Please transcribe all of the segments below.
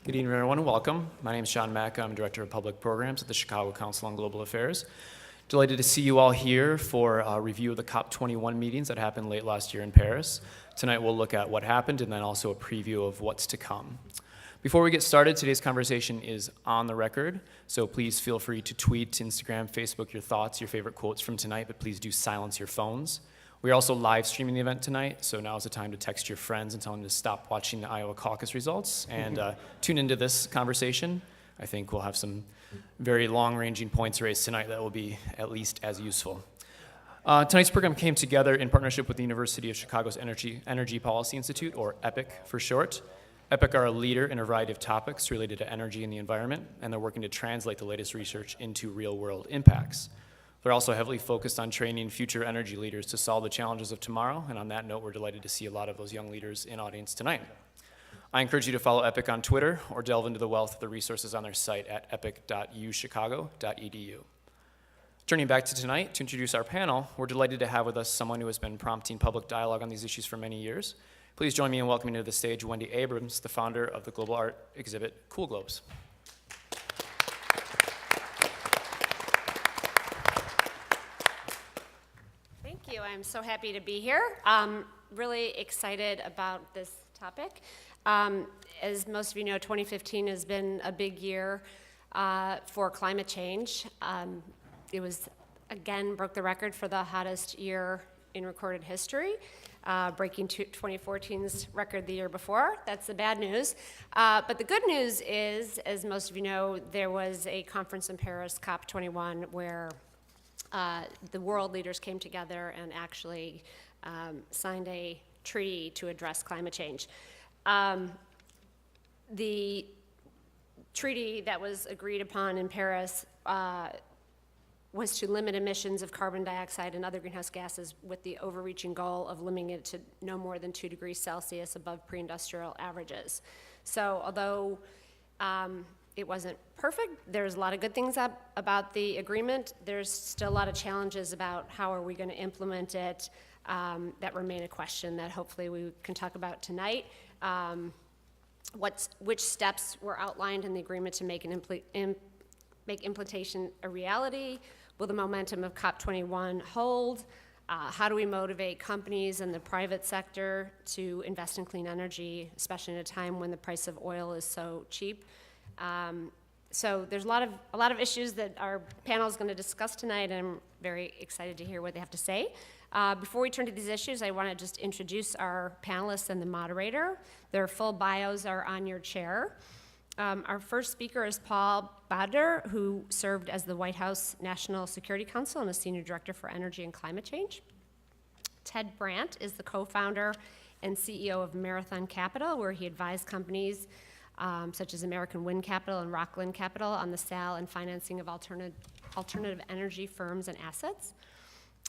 Good evening, everyone, and welcome. My name is Sean Mack. I'm Director of Public Programs at the Chicago Council on Global Affairs. Delighted to see you all here for a review of the COP21 meetings that happened late last year in Paris. Tonight we'll look at what happened and then also a preview of what's to come. Before we get started, today's conversation is on the record, so please feel free to tweet, Instagram, Facebook your thoughts, your favorite quotes from tonight, but please do silence your phones. We're also live streaming the event tonight, so now is the time to text your friends and tell them to stop watching the Iowa caucus results and tune into this conversation. I think we'll have some very long-ranging points raised tonight that will be at least as useful. Tonight's program came together in partnership with the University of Chicago's Energy Policy Institute, or EPIC for short. EPIC are a leader in a variety of topics related to energy and the environment, and they're working to translate the latest research into real-world impacts. They're also heavily focused on training future energy leaders to solve the challenges of tomorrow, and on that note, we're delighted to see a lot of those young leaders in audience tonight. I encourage you to follow EPIC on Twitter or delve into the wealth of the resources on their site at epic.uchicago.edu. Turning back to tonight, to introduce our panel, we're delighted to have with us someone who has been prompting public dialogue on these issues for many years. Please join me in welcoming to the stage Wendy Abrams, the founder of the global art exhibit Cool Globes. Thank you. I'm so happy to be here. I'm really excited about this topic. As most of you know, 2015 has been a big year for climate change. It was, again, broke the record for the hottest year in recorded history, breaking 2014's record the year before. That's the bad news. But the good news is, as most of you know, there was a conference in Paris, COP21, where the world leaders came together and actually signed a treaty to address climate change. The treaty that was agreed upon in Paris was to limit emissions of carbon dioxide and other greenhouse gases with the overreaching goal of limiting it to no more than 2 degrees Celsius above pre-industrial averages. So although it wasn't perfect, there's a lot of good things about the agreement. There's still a lot of challenges about how are we going to implement it that remain a question that hopefully we can talk about tonight. Which steps were outlined in the agreement to make implementation a reality? Will the momentum of COP21 hold? How do we motivate companies and the private sector to invest in clean energy, especially in a time when the price of oil is so cheap? So there's a lot of issues that our panel is going to discuss tonight, and I'm very excited to hear what they have to say. Before we turn to these issues, I want to just introduce our panelists and the moderator. Their full bios are on your chair. Our first speaker is Paul Badr, who served as the White House National Security Council and a senior director for energy and climate change. Ted Brandt is the co-founder and CEO of Marathon Capital, where he advised companies such as American Wind Capital and Rockland Capital on the sale and financing of alternative energy firms and assets.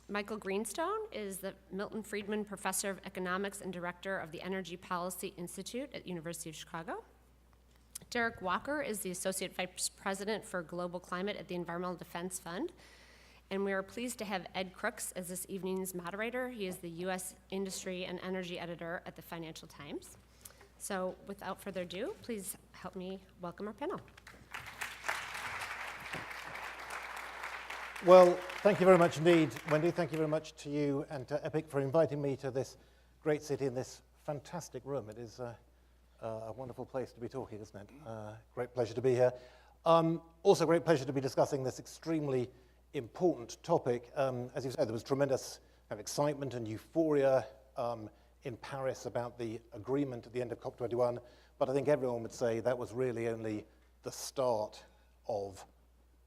Michael Greenstone is the Milton Friedman Professor of Economics and Director of the Energy Policy Institute at University of Chicago. Derek Walker is the Associate Vice President for Global Climate at the Environmental Defense Fund. And we are pleased to have Ed Crooks as this evening's moderator. He is the U.S. Industry and Energy Editor at the Financial Times. So without further ado, please help me welcome our panel. Well, thank you very much indeed, Wendy. Thank you very much to you and to EPIC for inviting me to this great city in this fantastic room. It is a wonderful place to be talking, isn't it? Great pleasure to be here. Also great pleasure to be discussing this extremely important topic. As you said, there was tremendous kind of excitement and euphoria in Paris about the agreement at the end of COP21, but I think everyone would say that was really only the start of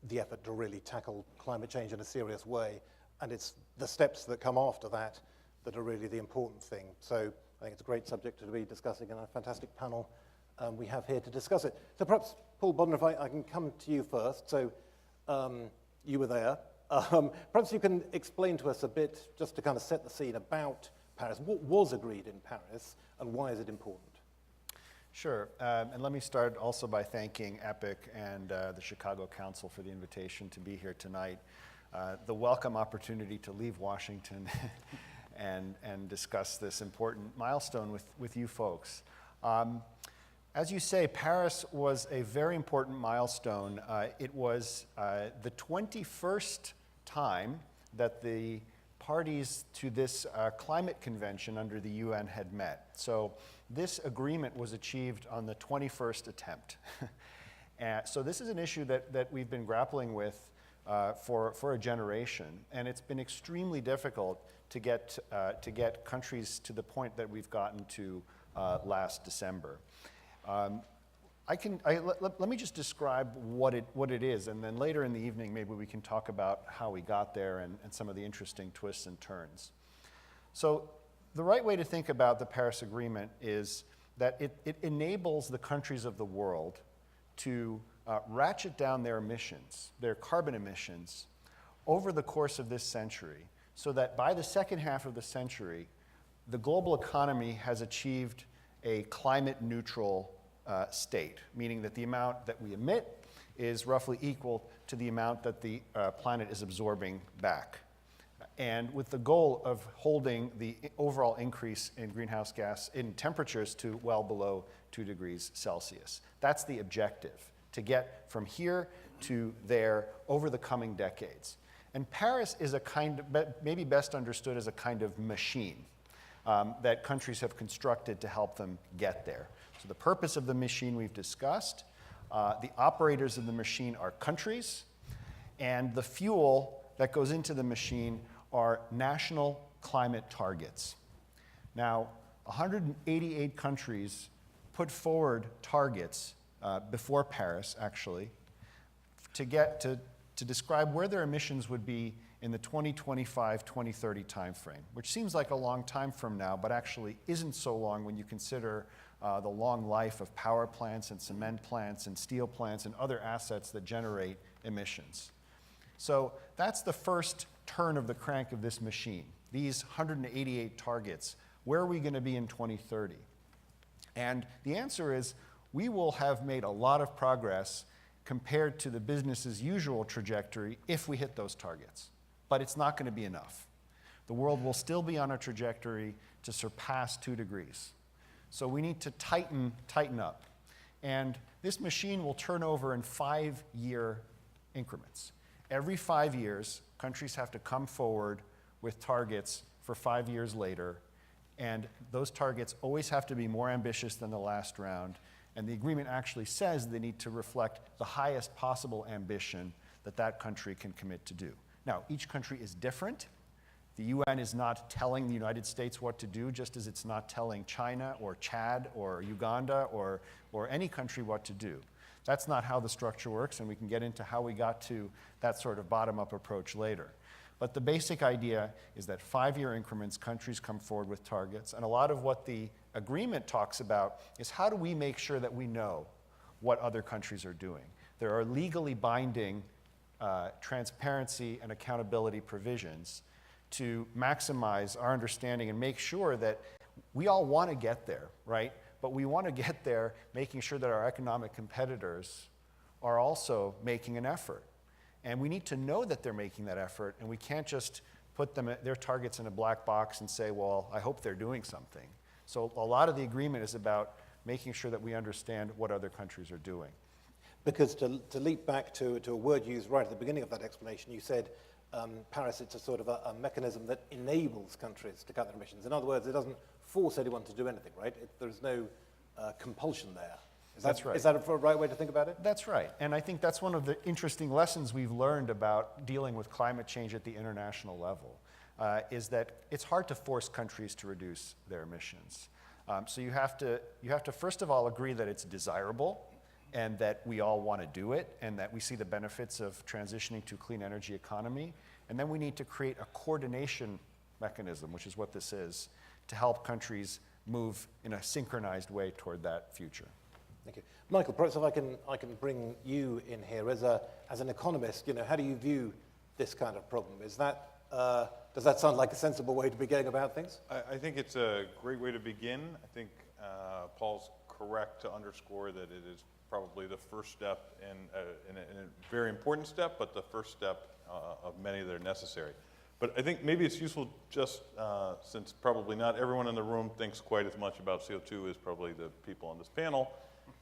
the effort to really tackle climate change in a serious way, and it's the steps that come after that that are really the important thing. So I think it's a great subject to be discussing, and a fantastic panel we have here to discuss it. So perhaps, Paul Bodden, if I can come to you first. So you were there. Perhaps you can explain to us a bit, just to kind of set the scene about Paris. What was agreed in Paris, and why is it important? Sure, and let me start also by thanking EPIC and the Chicago Council for the invitation to be here tonight. The welcome opportunity to leave Washington and discuss this important milestone with you folks. As you say, Paris was a very important milestone. It was the 21st time that the parties to this climate convention under the UN had met. So this agreement was achieved on the 21st attempt. So this is an issue that we've been grappling with for a generation, and it's been extremely difficult to get countries to the point that we've gotten to last December. Let me just describe what it is, and then later in the evening maybe we can talk about how we got there and some of the interesting twists and turns. So the right way to think about the Paris Agreement is that it enables the countries of the world to ratchet down their emissions, their carbon emissions, over the course of this century, so that by the second half of the century, the global economy has achieved a climate neutral state, meaning that the amount that we emit is roughly equal to the amount that the planet is absorbing back. And with the goal of holding the overall increase in greenhouse gas in temperatures to well below 2 degrees Celsius. That's the objective, to get from here to there over the coming decades. And Paris is a kind of, maybe best understood as a kind of machine that countries have constructed to help them get there. So the purpose of the machine we've discussed, the operators of the machine are countries, and the fuel that goes into the machine are national climate targets. Now, 188 countries put forward targets before Paris, actually, to describe where their emissions would be in the 2025-2030 timeframe, which seems like a long time from now, but actually isn't so long when you consider the long life of power plants and cement plants and steel plants and other assets that generate emissions. So that's the first turn of the crank of this machine. These 188 targets, where are we going to be in 2030? And the answer is, we will have made a lot of progress compared to the business as usual trajectory if we hit those targets. But it's not going to be enough. The world will still be on a trajectory to surpass 2 degrees. So we need to tighten up. And this machine will turn over in 5-year increments. Every 5 years, countries have to come forward with targets for 5 years later, and those targets always have to be more ambitious than the last round, and the agreement actually says they need to reflect the highest possible ambition that country can commit to do. Now, each country is different. The UN is not telling the United States what to do, just as it's not telling China or Chad or Uganda or any country what to do. That's not how the structure works, and we can get into how we got to that sort of bottom-up approach later. But the basic idea is that 5-year increments, countries come forward with targets, and a lot of what the agreement talks about is how do we make sure that we know what other countries are doing. There are legally binding transparency and accountability provisions to maximize our understanding and make sure that we all want to get there, right? But we want to get there making sure that our economic competitors are also making an effort. And we need to know that they're making that effort, and we can't just put their targets in a black box and say, well, I hope they're doing something. So a lot of the agreement is about making sure that we understand what other countries are doing. Because to leap back to a word used right at the beginning of that explanation, you said Paris, it's a sort of a mechanism that enables countries to cut their emissions. In other words, it doesn't force anyone to do anything, right? There's no compulsion there. That's right. Is that a right way to think about it? That's right. And I think that's one of the interesting lessons we've learned about dealing with climate change at the international level, is that it's hard to force countries to reduce their emissions. So you have to first of all agree that it's desirable and that we all want to do it and that we see the benefits of transitioning to a clean energy economy. And then we need to create a coordination mechanism, which is what this is, to help countries move in a synchronized way toward that future. Thank you. Michael, perhaps if I can bring you in here as an economist, how do you view this kind of problem? Is that, does that sound like a sensible way to be going about things? I think it's a great way to begin. I think Paul's correct to underscore that it is probably the first step and a very important step, but the first step of many that are necessary. But I think maybe it's useful just, since probably not everyone in the room thinks quite as much about CO2 as probably the people on this panel,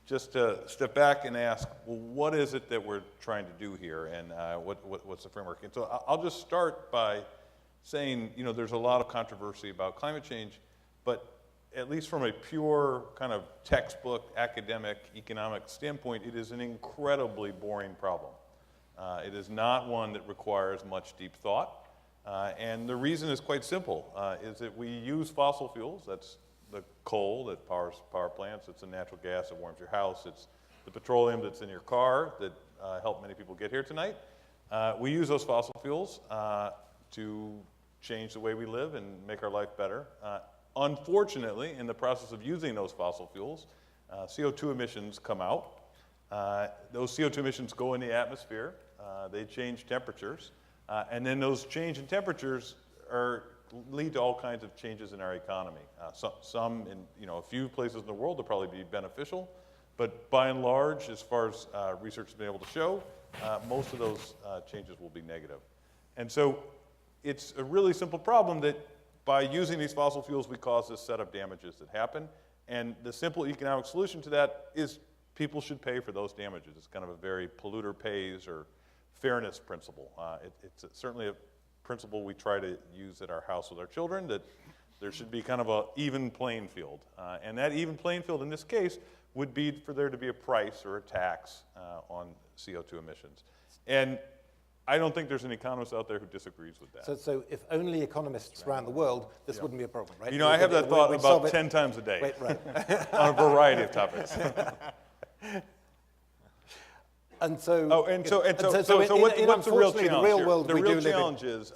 just to step back and ask, well, what is it that we're trying to do here, and what's the framework? And so I'll just start by saying, there's a lot of controversy about climate change, but at least from a pure kind of textbook, academic, economic standpoint, it is an incredibly boring problem. It is not one that requires much deep thought. And the reason is quite simple, is that we use fossil fuels. That's the coal that powers power plants. It's the natural gas that warms your house. It's the petroleum that's in your car that helped many people get here tonight. We use those fossil fuels to change the way we live and make our life better. Unfortunately, in the process of using those fossil fuels, CO2 emissions come out. Those CO2 emissions go in the atmosphere. They change temperatures. And then those change in temperatures lead to all kinds of changes in our economy. Some in a few places in the world will probably be beneficial, but by and large, as far as research has been able to show, most of those changes will be negative. And so it's a really simple problem that by using these fossil fuels, we cause this set of damages that happen. And the simple economic solution to that is people should pay for those damages. It's kind of a very polluter pays or fairness principle. It's certainly a principle we try to use at our house with our children, that there should be kind of an even playing field. And that even playing field in this case would be for there to be a price or a tax on CO2 emissions. And I don't think there's an economist out there who disagrees with that. So if only economists around the world, this wouldn't be a problem, right? I have that thought about 10 times a day. Wait, right. On a variety of topics. And so, what's the real challenge the real here? world The we real do live challenge in. is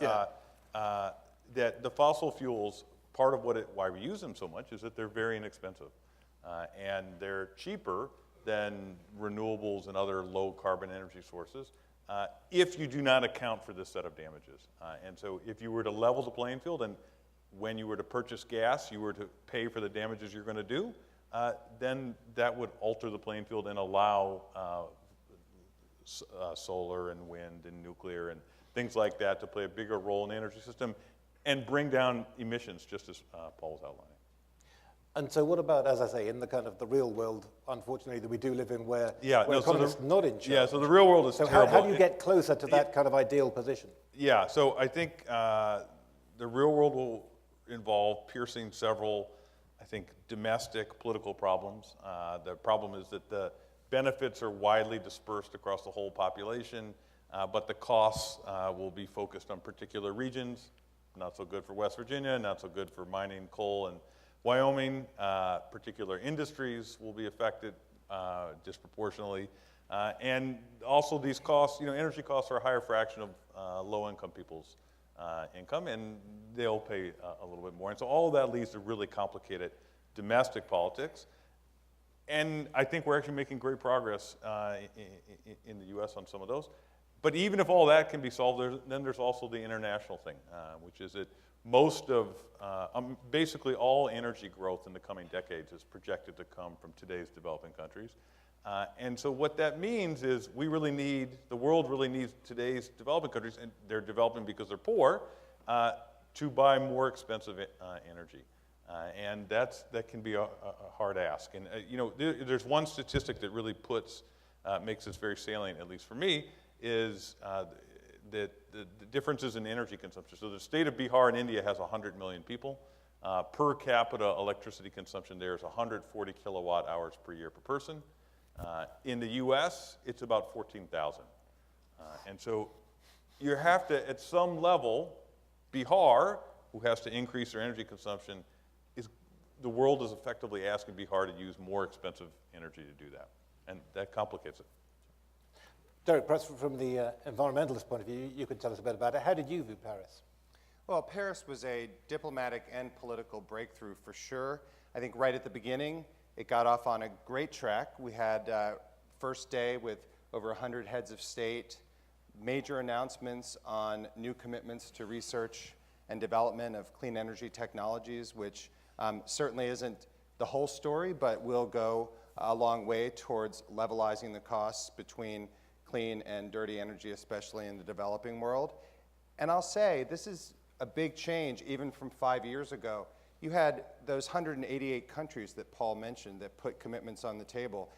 that the fossil fuels, part of why we use them so much is that they're very inexpensive. And they're cheaper than renewables and other low carbon energy sources if you do not account for this set of damages. And so if you were to level the playing field and when you were to purchase gas, you were to pay for the damages you're going to do, then that would alter the playing field and allow solar and wind and nuclear and things like that to play a bigger role in the energy system and bring down emissions, just as Paul was outlining. And so what about, as I say, in the kind of the real world, unfortunately, that we do live in where economists not in charge? Yeah, so the real world is terrible. How do you get closer to that kind of ideal position? Yeah, so I think the real world will involve piercing several, I think, domestic political problems. The problem is that the benefits are widely dispersed across the whole population, but the costs will be focused on particular regions. Not so good for West Virginia, not so good for mining coal and Wyoming. Particular industries will be affected disproportionately. And also these costs, energy costs are a higher fraction of low-income people's income, and they'll pay a little bit more. And so all of that leads to really complicated domestic politics. And I think we're actually making great progress in the U.S. on some of those. But even if all that can be solved, then there's also the international thing, which is that most of, basically all energy growth in the coming decades is projected to come from today's developing countries. And so what that means is the world really needs today's developing countries, and they're developing because they're poor, to buy more expensive energy. And that can be a hard ask. And there's one statistic that really makes this very salient, at least for me, is that the differences in energy consumption. So the state of Bihar in India has 100 million people. Per capita electricity consumption there is 140 kilowatt hours per year per person. In the US, it's about 14,000. And so you have to, at some level, Bihar, who has to increase their energy consumption, the world is effectively asking Bihar to use more expensive energy to do that. And that complicates it. Derek, perhaps from the environmentalist point of view, you could tell us a bit about it. How did you view Paris? Well, Paris was a diplomatic and political breakthrough for sure. I think right at the beginning, it got off on a great track. We had first day with over 100 heads of state, major announcements on new commitments to research and development of clean energy technologies, which certainly isn't the whole story, but will go a long way towards levelizing the costs between clean and dirty energy, especially in the developing world. And I'll say, this is a big change even from 5 years ago. You had those 188 countries that Paul mentioned that put commitments on the table,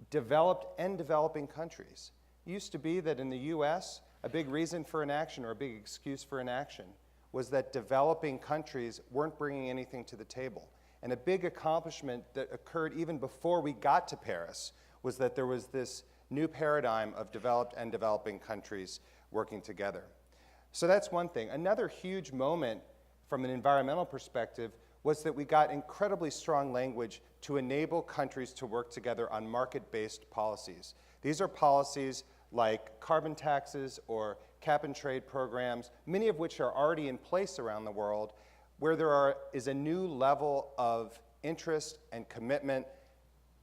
developed and developing countries. It used to be that in the US, a big reason for inaction or a big excuse for inaction was that developing countries weren't bringing anything to the table. And a big accomplishment that occurred even before we got to Paris was that there was this new paradigm of developed and developing countries working together. So that's one thing. Another huge moment from an environmental perspective was that we got incredibly strong language to enable countries to work together on market-based policies. These are policies like carbon taxes or cap-and-trade programs, many of which are already in place around the world, where there is a new level of interest and commitment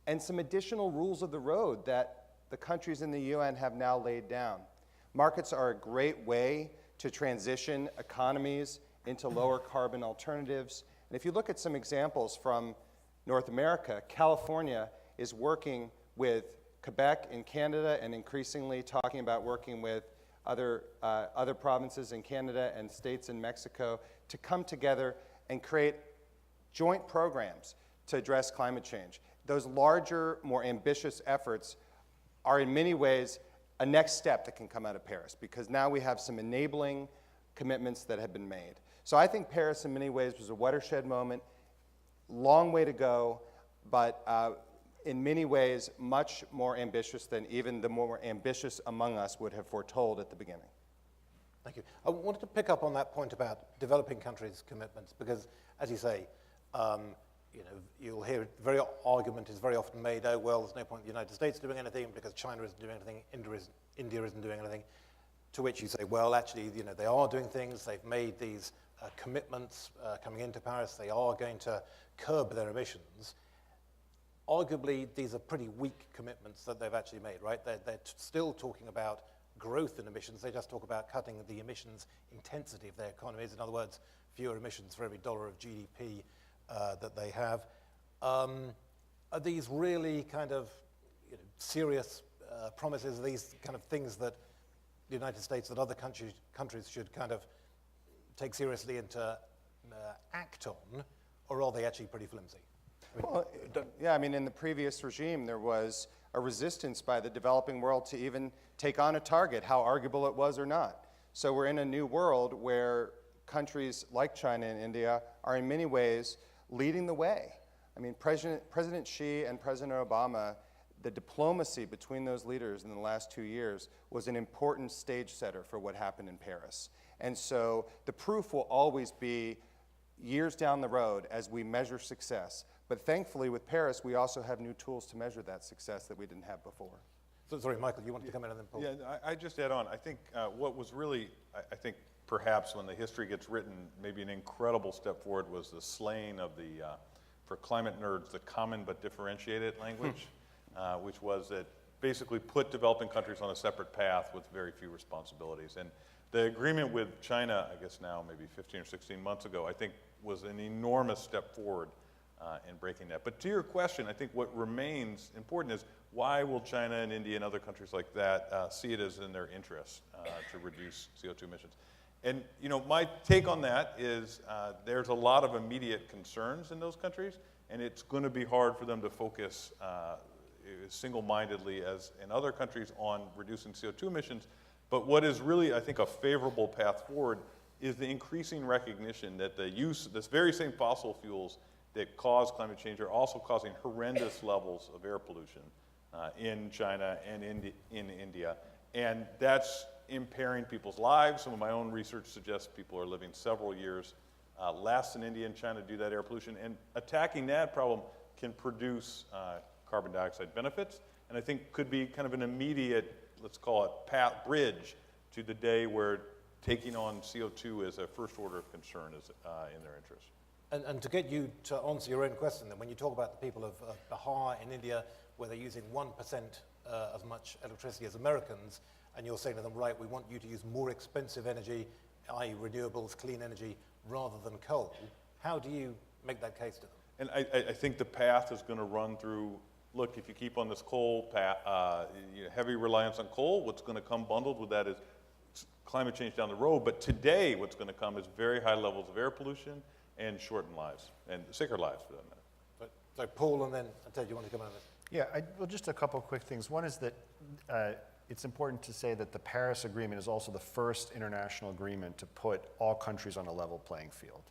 and some additional rules of the road that the countries in the UN have now laid down. Markets are a great way to transition economies into lower carbon alternatives. And if you look at some examples from North America, California is working with Quebec in Canada and increasingly talking about working with other provinces in Canada and states in Mexico to come together and create joint programs to address climate change. Those larger, more ambitious efforts are in many ways a next step that can come out of Paris, because now we have some enabling commitments that have been made. So I think Paris in many ways was a watershed moment, long way to go, but in many ways much more ambitious than even the more ambitious among us would have foretold at the beginning. Thank you. I wanted to pick up on that point about developing countries' commitments, because, as you say, you'll hear argument is very often made, oh, well, there's no point in the United States doing anything because China isn't doing anything, India isn't doing anything. To which you say, well, actually, they are doing things. They've made these commitments coming into Paris. They are going to curb their emissions. Arguably, these are pretty weak commitments that they've actually made, right? They're still talking about growth in emissions. They just talk about cutting the emissions intensity of their economies. In other words, fewer emissions for every dollar of GDP that they have. Are these really kind of serious promises? Are these kind of things that the United States and other countries should kind of take seriously and to act on, or are they actually pretty flimsy? Well, yeah, I mean, in the previous regime, there was a resistance by the developing world to even take on a target, how arguable it was or not. So we're in a new world where countries like China and India are in many ways leading the way. I mean, President Xi and President Obama, the diplomacy between those leaders in the last 2 years was an important stage setter for what happened in Paris. And so the proof will always be years down the road as we measure success. But thankfully, with Paris, we also have new tools to measure that success that we didn't have before. So, sorry, Michael, you wanted to come in and then Paul? Yeah, I just add on. I think what was really, I think perhaps when the history gets written, maybe an incredible step forward was the slaying of the, for climate nerds, the common but differentiated language, which was that basically put developing countries on a separate path with very few responsibilities. And the agreement with China, I guess now maybe 15 or 16 months ago, I think was an enormous step forward in breaking that. But to your question, I think what remains important is why will China and India and other countries like that see it as in their interest to reduce CO2 emissions? And my take on that is there's a lot of immediate concerns in those countries, and it's going to be hard for them to focus single-mindedly as in other countries on reducing CO2 emissions. But what is really, I think, a favorable path forward is the increasing recognition that the use, this very same fossil fuels that cause climate change are also causing horrendous levels of air pollution in China and in India. And that's impairing people's lives. Some of my own research suggests people are living several years less in India and China due to that air pollution. And attacking that problem can produce carbon dioxide benefits, and I think could be kind of an immediate, let's call it, bridge to the day where taking on CO2 as a first order of concern is in their interest. And to get you to answer your own question, then, when you talk about the people of Bihar in India, where they're using 1% as much electricity as Americans, and you're saying to them, right, we want you to use more expensive energy, i.e. renewables, clean energy, rather than coal, how do you make that case to them? And I think the path is going to run through, look, if you keep on this coal path, heavy reliance on coal, what's going to come bundled with that is climate change down the road, but today what's going to come is very high levels of air pollution and shortened lives, and sicker lives for that matter. So Paul and then Ted, you want to come on this? Yeah, well, just a couple of quick things. One is that it's important to say that the Paris Agreement is also the first international agreement to put all countries on a level playing field.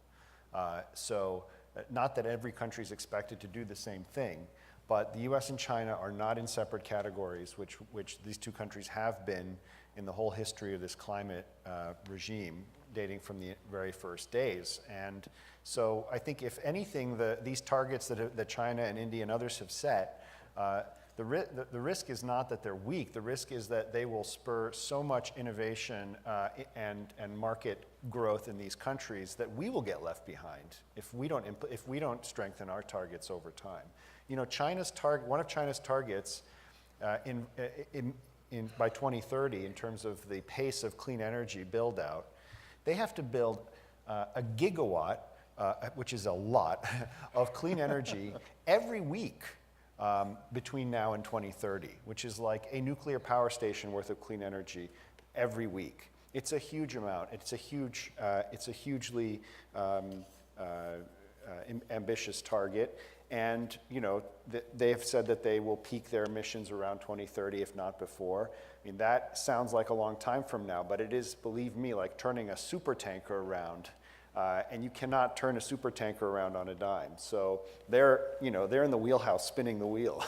Not that every country is expected to do the same thing, but the US and China are not in separate categories, which these two countries have been in the whole history of this climate regime, dating from the very first days. And so I think if anything, these targets that China and India and others have set, the risk is not that they're weak. The risk is that they will spur so much innovation and market growth in these countries that we will get left behind if we don't strengthen our targets over time. You know, one of China's targets by 2030 in terms of the pace of clean energy build out, they have to build a gigawatt, which is a lot, of clean energy every week. Between now and 2030, which is like a nuclear power station worth of clean energy every week. It's a huge amount. It's a hugely ambitious target. And you know, they have said that they will peak their emissions around 2030, if not before. I mean, that sounds like a long time from now, but it is, believe me, like turning a supertanker around. And you cannot turn a supertanker around on a dime. So they're in the wheelhouse spinning the wheel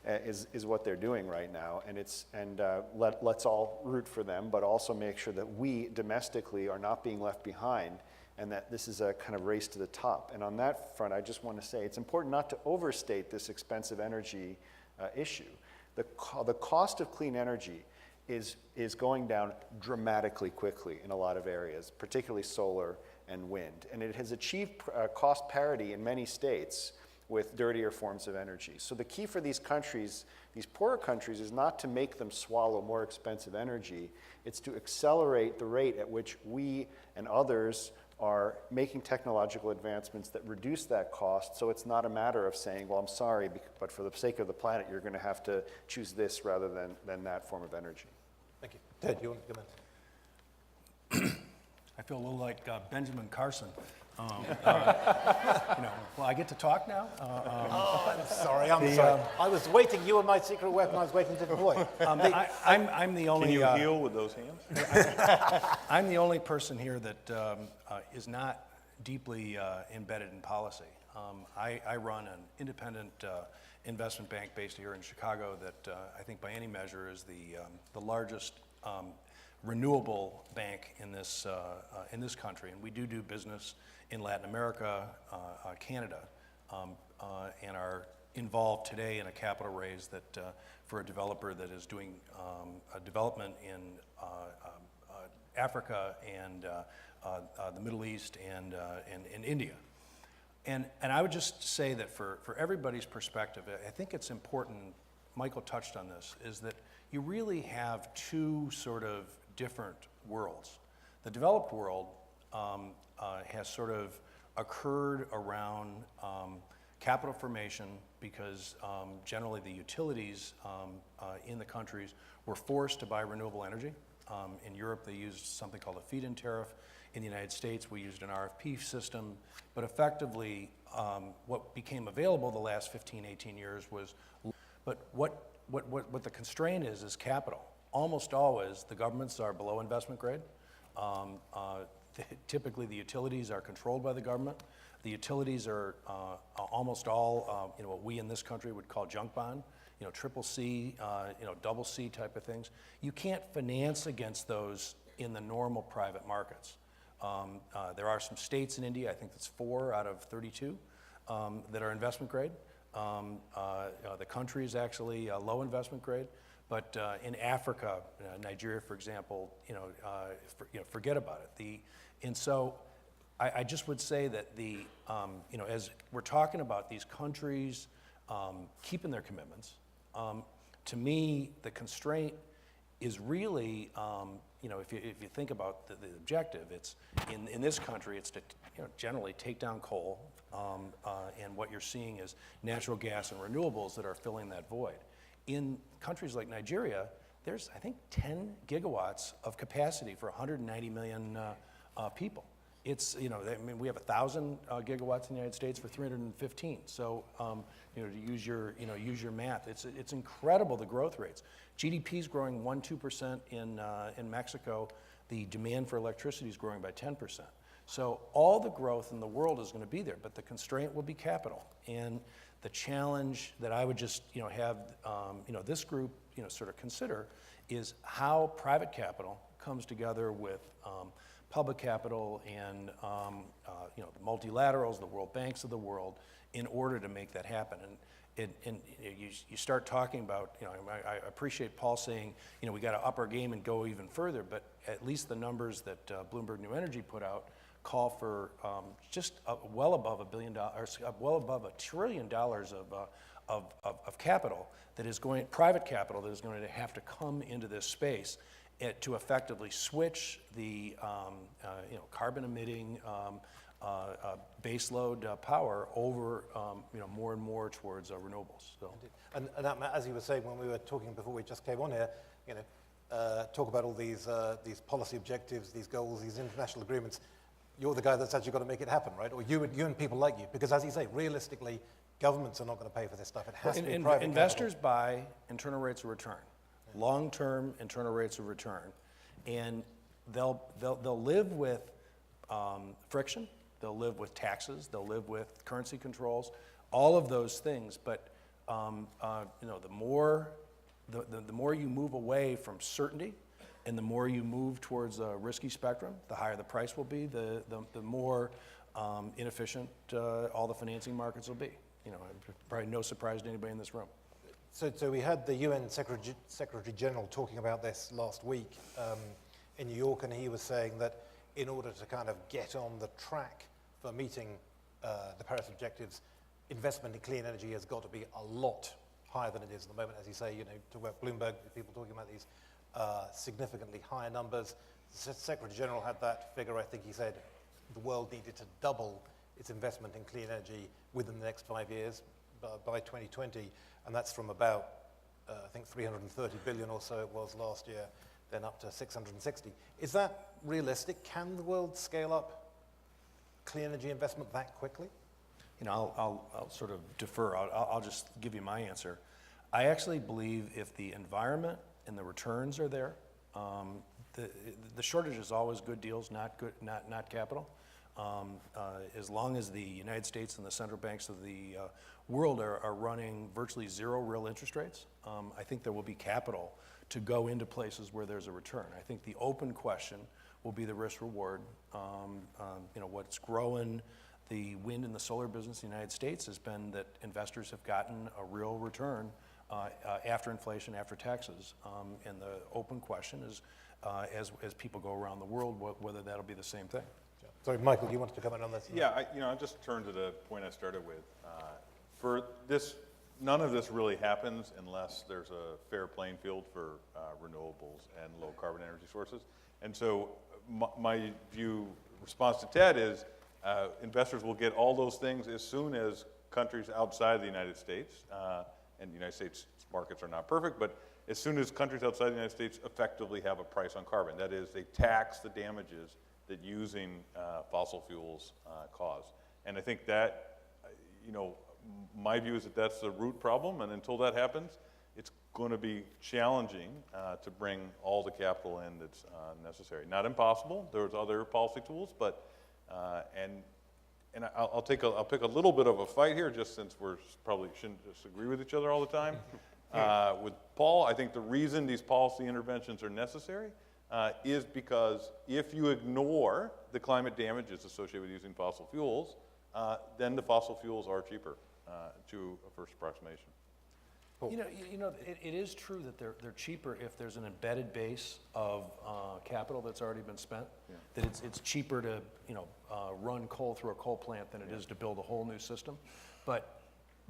is what they're doing right now. And let's all root for them, but also make sure that we domestically are not being left behind and that this is a kind of race to the top. And on that front, I just want to say it's important not to overstate this expensive energy issue. The cost of clean energy is going down dramatically quickly in a lot of areas, particularly solar and wind. And it has achieved cost parity in many states with dirtier forms of energy. So the key for these countries, these poorer countries, is not to make them swallow more expensive energy. It's to accelerate the rate at which we and others are making technological advancements that reduce that cost. So it's not a matter of saying, well, I'm sorry, but for the sake of the planet, you're going to have to choose this rather than that form of energy. Thank you. Ted, you want to comment? I feel a little like Benjamin Carson. Well, I get to talk now? I'm sorry. I was waiting. You were my secret weapon. I was waiting to deploy. I'm the only. Can you heal with those hands? I'm the only person here that is not deeply embedded in policy. I run an independent investment bank based here in Chicago that I think by any measure is the largest renewable bank in this country, and we do business in Latin America, Canada, and are involved today in a capital raise that for a developer that is doing a development in Africa and the Middle East and India. And I would just say that for everybody's perspective, I think it's important, Michael touched on this, is that you really have two sort of different worlds. The developed world has sort of occurred around capital formation because generally the utilities in the countries were forced to buy renewable energy. In Europe, they used something called a feed-in tariff. In the United States, we used an RFP system. But effectively, what became available the last 15, 18 years was, but what the constraint is capital. Almost always, the governments are below investment grade. Typically, the utilities are controlled by the government. The utilities are almost all, what we in this country would call junk bond, triple C, double C type of things. You can't finance against those in the normal private markets. There are some states in India, I think that's 4 out of 32, that are investment grade. The country is actually low investment grade. But in Africa, Nigeria, for example, forget about it. And so I just would say that as we're talking about these countries keeping their commitments, to me, the constraint is really, if you think about the objective, it's in this country, it's to generally take down coal, and what you're seeing is natural gas and renewables that are filling that void. In countries like Nigeria, there's, I think, 10 gigawatts of capacity for 190 million people. It's, you know, I mean, we have 1,000 gigawatts in the United States for 315. So, you know, to use your, you know, use your math, it's incredible, the growth rates. GDP is growing 1-2% in Mexico. The demand for electricity is growing by 10%. So all the growth in the world is going to be there, but the constraint will be capital. And the challenge that I would just, you know, have, you know, this group, you know, sort of consider is how private capital comes together with public capital and, you know, the multilaterals, the World Banks of the world, in order to make that happen. And you start talking about, you know, I appreciate Paul saying, you know, we got to up our game and go even further, but at least the numbers that Bloomberg New Energy put out call for just well above $1 billion, well above $1 trillion of capital that is going, private capital that is going to have to come into this space to effectively switch the you know, carbon emitting baseload power over you know, more and more towards renewables. So. And as you were saying when we were talking before we just came on here, you know, talk about all these policy objectives, these goals, these international agreements. You're the guy that's actually got to make it happen, right? Or you and people like you, because as you say, realistically, governments are not going to pay for this stuff. It has to be private investors capital. buy internal rates of return, long-term internal rates of return, and they'll live with friction. They'll live with taxes. They'll live with currency controls, all of those things. But you know, the more you move away from certainty, and the more you move towards a risky spectrum, the higher the price will be. The more inefficient all the financing markets will be. You know, probably no surprise to anybody in this room. So we had the UN Secretary General talking about this last week in New York, and he was saying that in order to kind of get on the track for meeting the Paris objectives, investment in clean energy has got to be a lot higher than it is at the moment. As you say, you know, talk about Bloomberg, people talking about these significantly higher numbers. The Secretary General had that figure. I think he said the world needed to double its investment in clean energy within the next 5 years by 2020, and that's from about I think 330 billion or so it was last year, then up to 660. Is that realistic? Can the world scale up clean energy investment that quickly? You know, I'll sort of defer. I'll just give you my answer. I actually believe if the environment and the returns are there, the shortage is always good deals, not capital. As long as the United States and the central banks of the world are running virtually zero real interest rates, I think there will be capital to go into places where there's a return. I think the open question will be the risk reward. You know, what's growing the wind and the solar business in the United States has been that investors have gotten a real return after inflation, after taxes. And the open question is, as people go around the world, whether that'll be the same thing. Sorry, Michael, do you wanted to comment on this? Yeah, you know, I'll just turn to the point I started with. For this, none of this really happens unless there's a fair playing field for renewables and low carbon energy sources. And so my response to Ted is investors will get all those things as soon as countries outside the United States, and the United States markets are not perfect, but as soon as countries outside the United States effectively have a price on carbon. That is, they tax the damages that using fossil fuels cause. And I think that, you know, my view is that that's the root problem, and until that happens, it's going to be challenging to bring all the capital in that's necessary. Not impossible. There's other policy tools, but and I'll pick a little bit of a fight here, just since we're probably shouldn't disagree with each other all the time. With Paul, I think the reason these policy interventions are necessary is because if you ignore the climate damages associated with using fossil fuels, then the fossil fuels are cheaper to a first approximation. You know, it is true that they're cheaper if there's an embedded base of capital that's already been spent. Yeah. That it's cheaper to, you know, run coal through a coal plant than it is to build a whole new system. But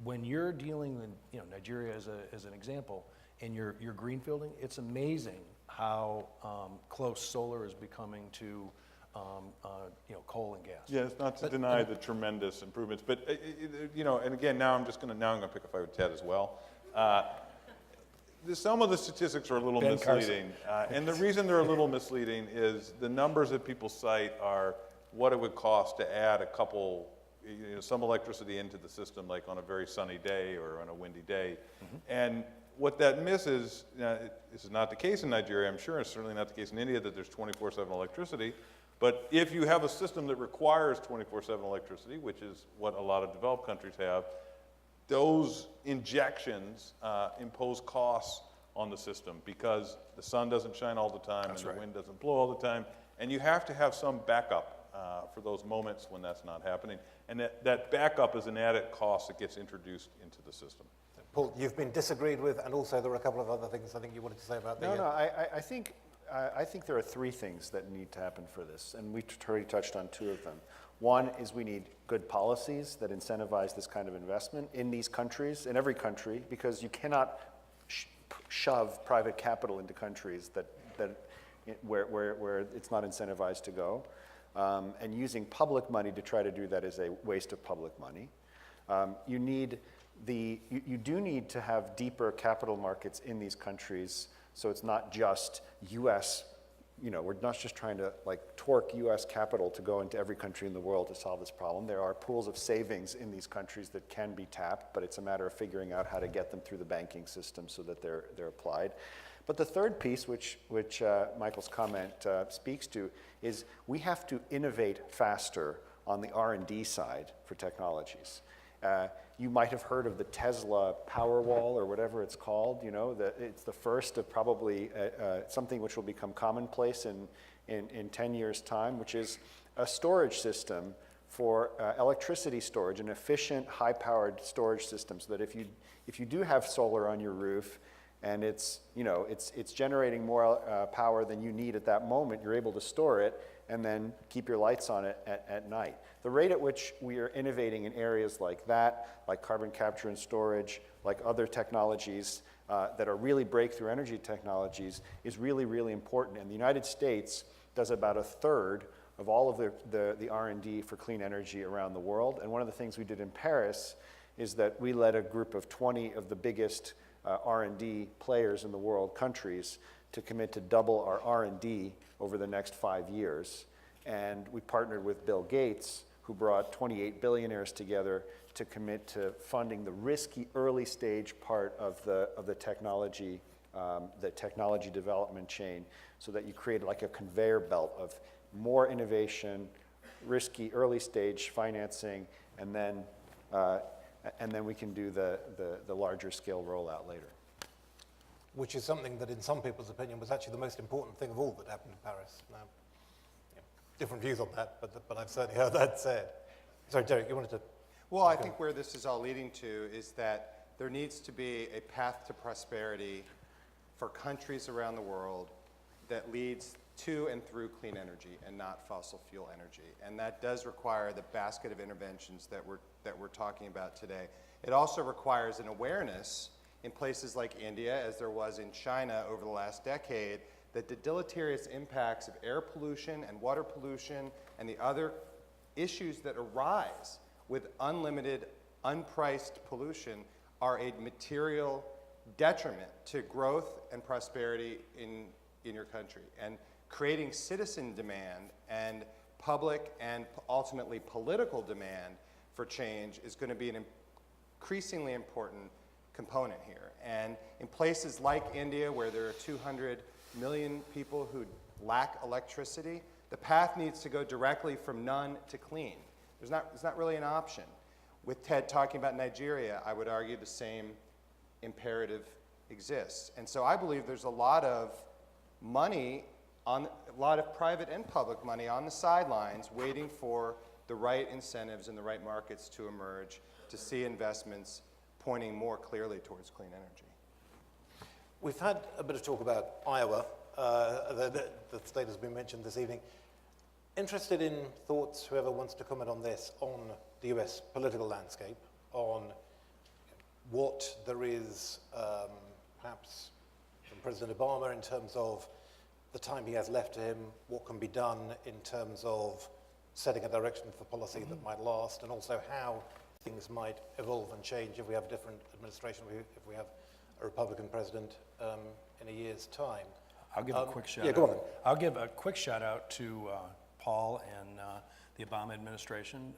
when you're dealing with, you know, Nigeria as an example, and you're greenfielding, it's amazing how close solar is becoming to you know, coal and gas. Yeah, it's not to deny the tremendous improvements, but you know, and again, now I'm going to pick a fight with Ted as well. Some of the statistics are a little Ben Carson. misleading. And the reason they're a little misleading is the numbers that people cite are what it would cost to add a couple, some electricity into the system, like on a very sunny day or on a windy day. And what that misses, this is not the case in Nigeria, I'm sure, it's certainly not the case in India that there's 24/7 electricity. But if you have a system that requires 24/7 electricity, which is what a lot of developed countries have, those injections impose costs on the system because the sun doesn't shine all the time and the wind doesn't blow all the time. And you have to have some backup for those moments when that's not happening. And that backup is an added cost that gets introduced into the system. Paul, you've been disagreed with, and also there are a couple of other things I think you wanted to say about the... No, I think there are three things that need to happen for this, and we already touched on two of them. One is we need good policies that incentivize this kind of investment in these countries, in every country, because you cannot shove private capital into countries where it's not incentivized to go. And using public money to try to do that is a waste of public money. You do need to have deeper capital markets in these countries, so it's not just U.S., we're not just trying to torque U.S. capital to go into every country in the world to solve this problem. There are pools of savings in these countries that can be tapped, but it's a matter of figuring out how to get them through the banking system so that they're applied. But the third piece, which Michael's comment speaks to, is we have to innovate faster on the R&D side for technologies. You might have heard of the Tesla Powerwall or whatever it's called. It's the first of probably something which will become commonplace in 10 years' time, which is a storage system for electricity storage, an efficient, high-powered storage system, so that if you do have solar on your roof and it's generating more power than you need at that moment, you're able to store it and then keep your lights on it at night. The rate at which we are innovating in areas like that, like carbon capture and storage, like other technologies that are really breakthrough energy technologies, is really, really important. And the United States does about a third of all of the R&D for clean energy around the world. And one of the things we did in Paris is that we led a group of 20 of the biggest R&D players in the world, countries, to commit to double our R&D over the next 5 years. And we partnered with Bill Gates, who brought 28 billionaires together to commit to funding the risky early stage part of the technology development chain, so that you create like a conveyor belt of more innovation, risky early stage financing, and then we can do the larger scale rollout later. Which is something that, in some people's opinion, was actually the most important thing of all that happened in Paris. Now, different views on that, but I've certainly heard that said. Sorry, Derek, you wanted to... Well, I think where this is all leading to is that there needs to be a path to prosperity for countries around the world that leads to and through clean energy and not fossil fuel energy. And that does require the basket of interventions that we're talking about today. It also requires an awareness in places like India, as there was in China over the last decade, that the deleterious impacts of air pollution and water pollution and the other issues that arise with unlimited, unpriced pollution are a material detriment to growth and prosperity in your country. And creating citizen demand and public and ultimately political demand for change is going to be an increasingly important component here. And in places like India, where there are 200 million people who lack electricity, the path needs to go directly from none to clean. There's not really an option. With Ted talking about Nigeria, I would argue the same imperative exists. And so I believe there's a lot of money, a lot of private and public money on the sidelines waiting for the right incentives and the right markets to emerge to see investments pointing more clearly towards clean energy. We've had a bit of talk about Iowa. The state has been mentioned this evening. Interested in thoughts, whoever wants to comment on this, on the US political landscape, on what there is perhaps from President Obama in terms of the time he has left to him, what can be done in terms of setting a direction for policy that might last, and also how things might evolve and change if we have a different administration, if we have a Republican president in a year's time. I'll give a quick shout yeah, out. go on then. I'll give a quick shout out to Paul and the Obama administration.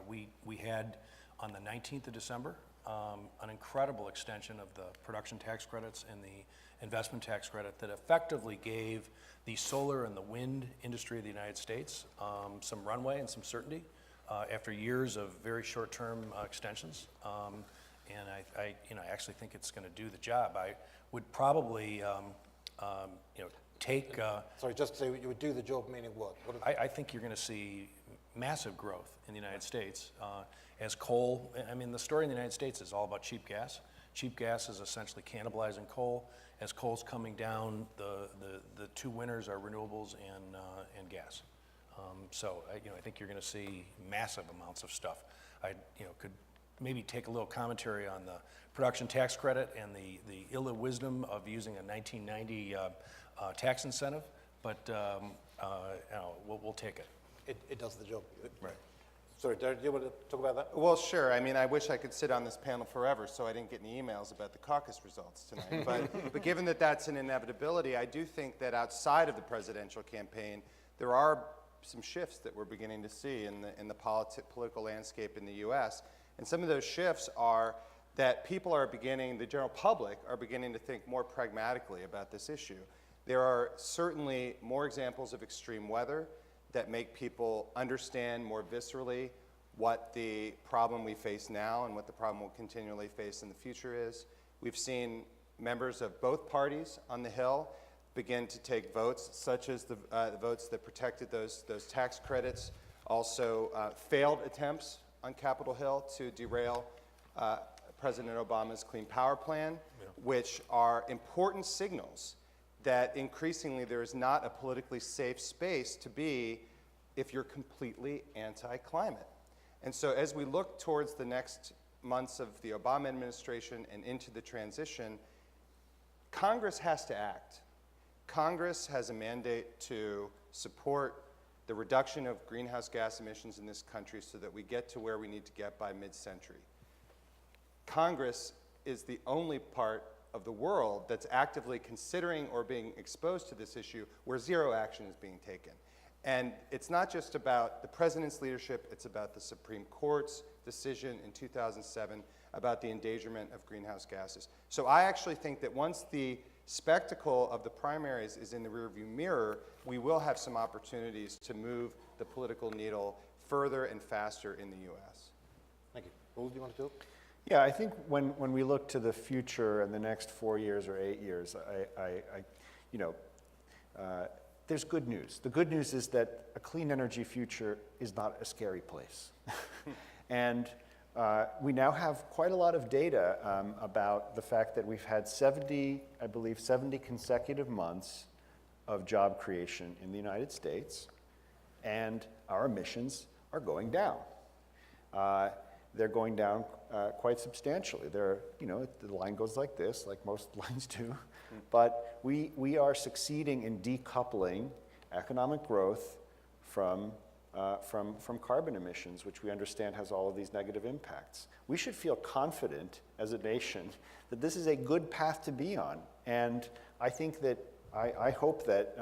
We had on the 19th of December an incredible extension of the production tax credits and the investment tax credit that effectively gave the solar and the wind industry of the United States some runway and some certainty after years of very short-term extensions. And I actually think it's going to do the job. I would probably, take. Sorry, just to say you would do the job, meaning what? I think you're going to see massive growth in the United States as coal. I mean, the story in the United States is all about cheap gas. Cheap gas is essentially cannibalizing coal. As coal's coming down, the two winners are renewables and gas. I think you're going to see massive amounts of stuff. I could maybe take a little commentary on the production tax credit and the ill-wisdom of using a 1990 tax incentive, but we'll take it. It does the job. Right. Sorry, Derek, do you want to talk about that? Well, sure. I mean, I wish I could sit on this panel forever so I didn't get any emails about the caucus results tonight. But given that that's an inevitability, I do think that outside of the presidential campaign, there are some shifts that we're beginning to see in the political landscape in the U.S. And some of those shifts are that people are beginning, the general public are beginning to think more pragmatically about this issue. There are certainly more examples of extreme weather that make people understand more viscerally what the problem we face now and what the problem we'll continually face in the future is. We've seen members of both parties on the Hill begin to take votes, such as the votes that protected those tax credits, also failed attempts on Capitol Hill to derail President Obama's Clean Power Plan, which are important signals that increasingly there is not a politically safe space to be if you're completely anti-climate. And so as we look towards the next months of the Obama administration and into the transition, Congress has to act. Congress has a mandate to support the reduction of greenhouse gas emissions in this country so that we get to where we need to get by mid-century. Congress is the only part of the world that's actively considering or being exposed to this issue where zero action is being taken. And it's not just about the president's leadership, it's about the Supreme Court's decision in 2007 about the endangerment of greenhouse gases. So I actually think that once the spectacle of the primaries is in the rearview mirror, we will have some opportunities to move the political needle further and faster in the U.S. Thank you. Paul, do you want to talk? Yeah, I think when we look to the future in the next 4 years or 8 years, there's good news. The good news is that a clean energy future is not a scary place. And we now have quite a lot of data about the fact that we've had 70 consecutive months of job creation in the United States, and our emissions are going down. They're going down quite substantially. The line goes like this, like most lines do, but we are succeeding in decoupling economic growth from carbon emissions, which we understand has all of these negative impacts. We should feel confident as a nation that this is a good path to be on, and I think that I hope that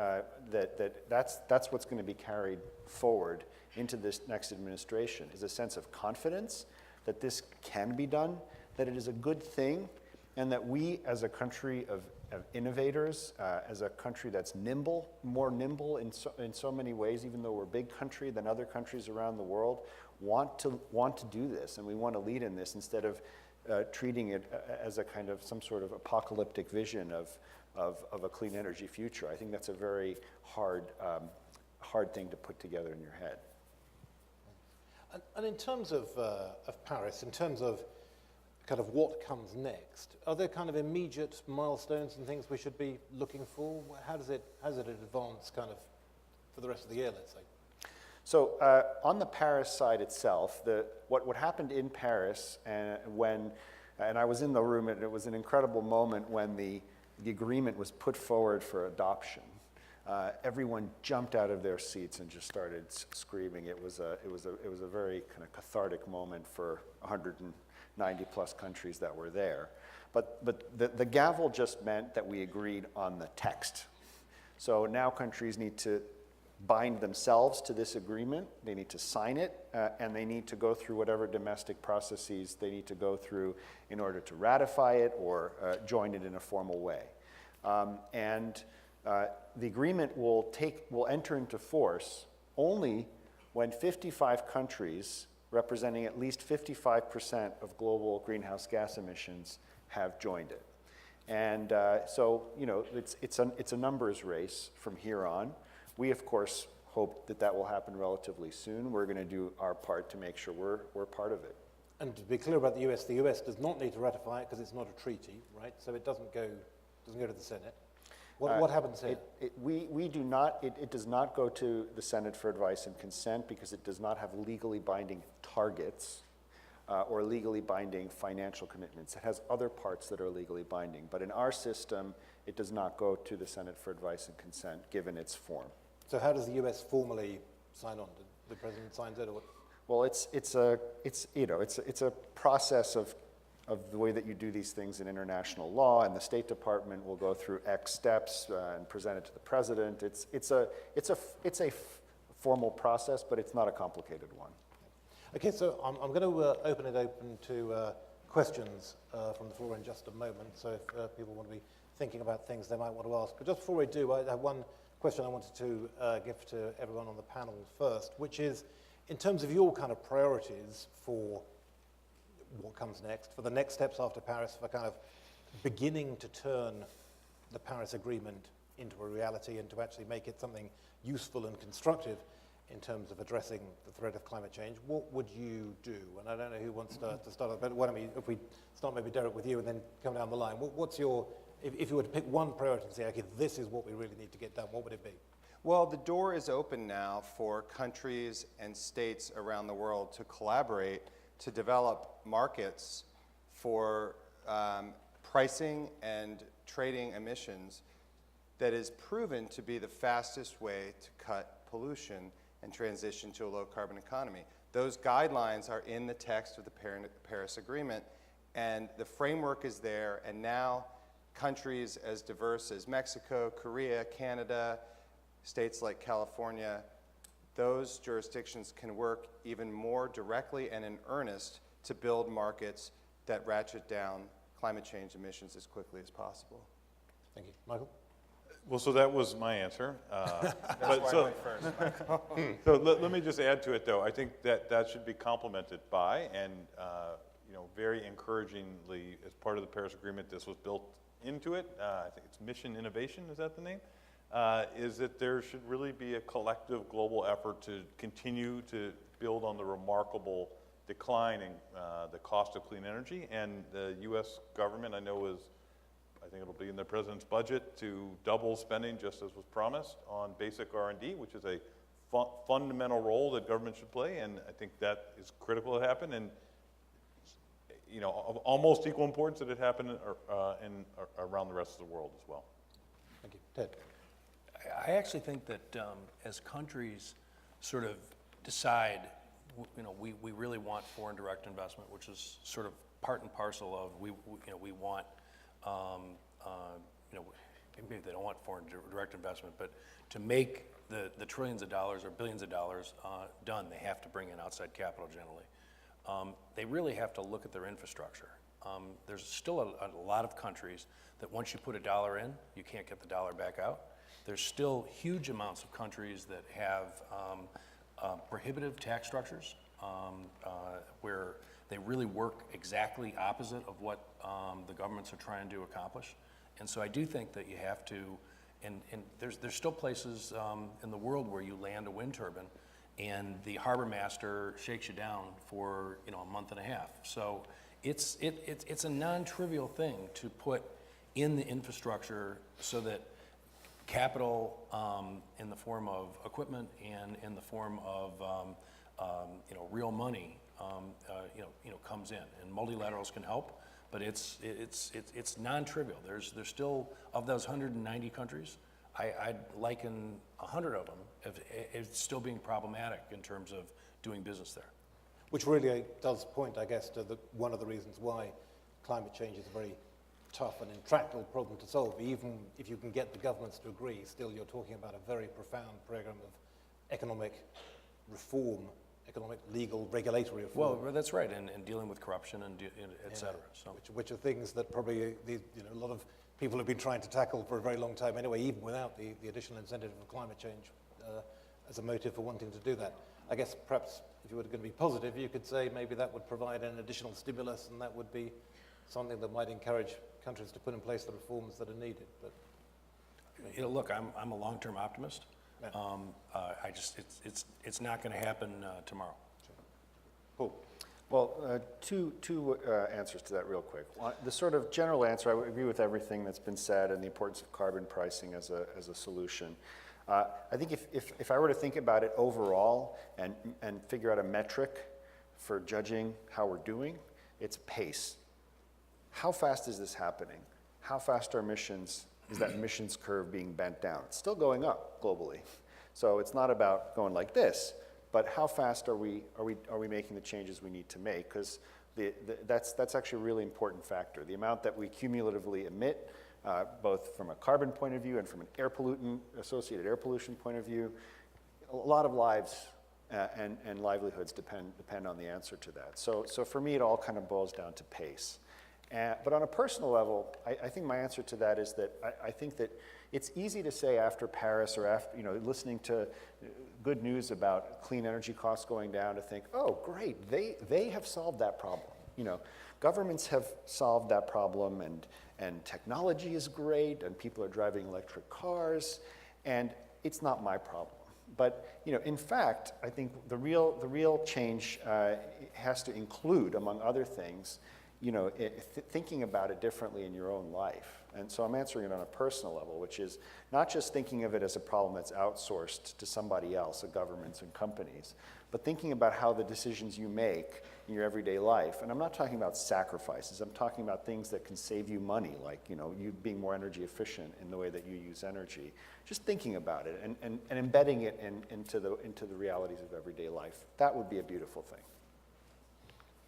that's what's going to be carried forward into this next administration, is a sense of confidence that this can be done, that it is a good thing, and that we as a country of innovators, as a country that's nimble, more nimble in so many ways, even though we're a big country than other countries around the world, want to do this, and we want to lead in this instead of treating it as a kind of some sort of apocalyptic vision of a clean energy future. I think that's a very hard thing to put together in your head. And in terms of Paris, in terms of kind of what comes next, are there kind of immediate milestones and things we should be looking for? How does it advance kind of for the rest of the year, let's say? So on the Paris side itself, what happened in Paris and I was in the room, and it was an incredible moment when the agreement was put forward for adoption. Everyone jumped out of their seats and just started screaming. It was a very kind of cathartic moment for 190 plus countries that were there. But the gavel just meant that we agreed on the text. So now countries need to bind themselves to this agreement, they need to sign it, and they need to go through whatever domestic processes they need to go through in order to ratify it or join it in a formal way. The agreement will enter into force only when 55 countries representing at least 55% of global greenhouse gas emissions have joined it. And so, you know, it's a numbers race from here on. We, of course, hope that that will happen relatively soon. We're going to do our part to make sure we're part of it. And to be clear about the US does not need to ratify it because it's not a treaty, right? So it doesn't go to the Senate. What happens here? It does not go to the Senate for advice and consent because it does not have legally binding targets or legally binding financial commitments. It has other parts that are legally binding. But in our system, it does not go to the Senate for advice and consent, given its form. So how does the US formally sign on? The president signs it, or what? Well, it's a process of the way that you do these things in international law, and the State Department will go through X steps and present it to the president. It's a formal process, but it's not a complicated one. Okay, so I'm going to open to questions from the floor in just a moment. So if people want to be thinking about things they might want to ask. But just before we do, I have one question I wanted to give to everyone on the panel first, which is, in terms of your kind of priorities for what comes next, for the next steps after Paris, for kind of beginning to turn the Paris Agreement into a reality and to actually make it something useful and constructive in terms of addressing the threat of climate change, what would you do? And I don't know who wants to start, but why don't we, if we start maybe Derek with you and then come down the line, what's your, if you were to pick one priority and say, okay, this is what we really need to get done, what would it be? Well, the door is open now for countries and states around the world to collaborate to develop markets for pricing and trading emissions that is proven to be the fastest way to cut pollution and transition to a low-carbon economy. Those guidelines are in the text of the Paris Agreement, and the framework is there, and now countries as diverse as Mexico, Korea, Canada, states like California, those jurisdictions can work even more directly and in earnest to build markets that ratchet down climate change emissions as quickly as possible. Thank you. Michael? Well, so that was my answer. That's why I went first. So let me just add to it, though. I think that should be complemented by, and very encouragingly, as part of the Paris Agreement, this was built into it. I think it's Mission Innovation, is that the name? Is that there should really be a collective global effort to continue to build on the remarkable decline in the cost of clean energy. And the U.S. government, I know, I think it'll be in the president's budget to double spending, just as was promised, on basic R&D, which is a fundamental role that government should play. And I think that is critical to happen. And of almost equal importance that it happen around the rest of the world as well. Thank you. Ted? I actually think that as countries sort of decide, we really want foreign direct investment, which is sort of part and parcel of we want, maybe they don't want foreign direct investment, but to make the trillions of dollars or billions of dollars done, they have to bring in outside capital generally. They really have to look at their infrastructure. There's still a lot of countries that once you put a dollar in, you can't get the dollar back out. There's still huge amounts of countries that have prohibitive tax structures where they really work exactly opposite of what the governments are trying to accomplish. And so I do think that you have to, and there's still places in the world where you land a wind turbine and the harbor master shakes you down for a month and a half. So it's a non-trivial thing to put in the infrastructure so that capital in the form of equipment and in the form of real money comes in, and multilaterals can help, but it's non-trivial. There's still, of those 190 countries, I'd liken 100 of them as still being problematic in terms of doing business there. Which really does point, I guess, to one of the reasons why climate change is a very tough and intractable problem to solve. Even if you can get the governments to agree, still you're talking about a very profound program of economic reform, economic, legal, regulatory reform. Well, that's right, and dealing with corruption and et cetera. So. Which are things that probably a lot of people have been trying to tackle for a very long time anyway, even without the additional incentive of climate change as a motive for wanting to do that. I guess perhaps if you were going to be positive, you could say maybe that would provide an additional stimulus, and that would be something that might encourage countries to put in place the reforms that are needed. But Look, I'm a long-term optimist. Yeah. It's not going to happen tomorrow. Paul. Well, two answers to that real quick. The sort of general answer, I would agree with everything that's been said and the importance of carbon pricing as a solution. I think if I were to think about it overall and figure out a metric for judging how we're doing, it's pace. How fast is this happening? How fast are emissions? Is that emissions curve being bent down? It's still going up globally. So it's not about going like this, but how fast are we making the changes we need to make? Because that's actually a really important factor. The amount that we cumulatively emit, both from a carbon point of view and from an associated air pollution point of view, a lot of lives and livelihoods depend on the answer to that. So for me, it all kind of boils down to pace. But on a personal level, I think my answer to that is that I think that it's easy to say after Paris or after, listening to good news about clean energy costs going down, to think, oh, great, they have solved that problem. Governments have solved that problem, and technology is great, and people are driving electric cars, and it's not my problem. But in fact, I think the real change has to include, among other things, thinking about it differently in your own life. And so I'm answering it on a personal level, which is not just thinking of it as a problem that's outsourced to somebody else, governments and companies, but thinking about how the decisions you make in your everyday life, and I'm not talking about sacrifices, I'm talking about things that can save you money, like you being more energy efficient in the way that you use energy. Just thinking about it and embedding it into the realities of everyday life. That would be a beautiful thing.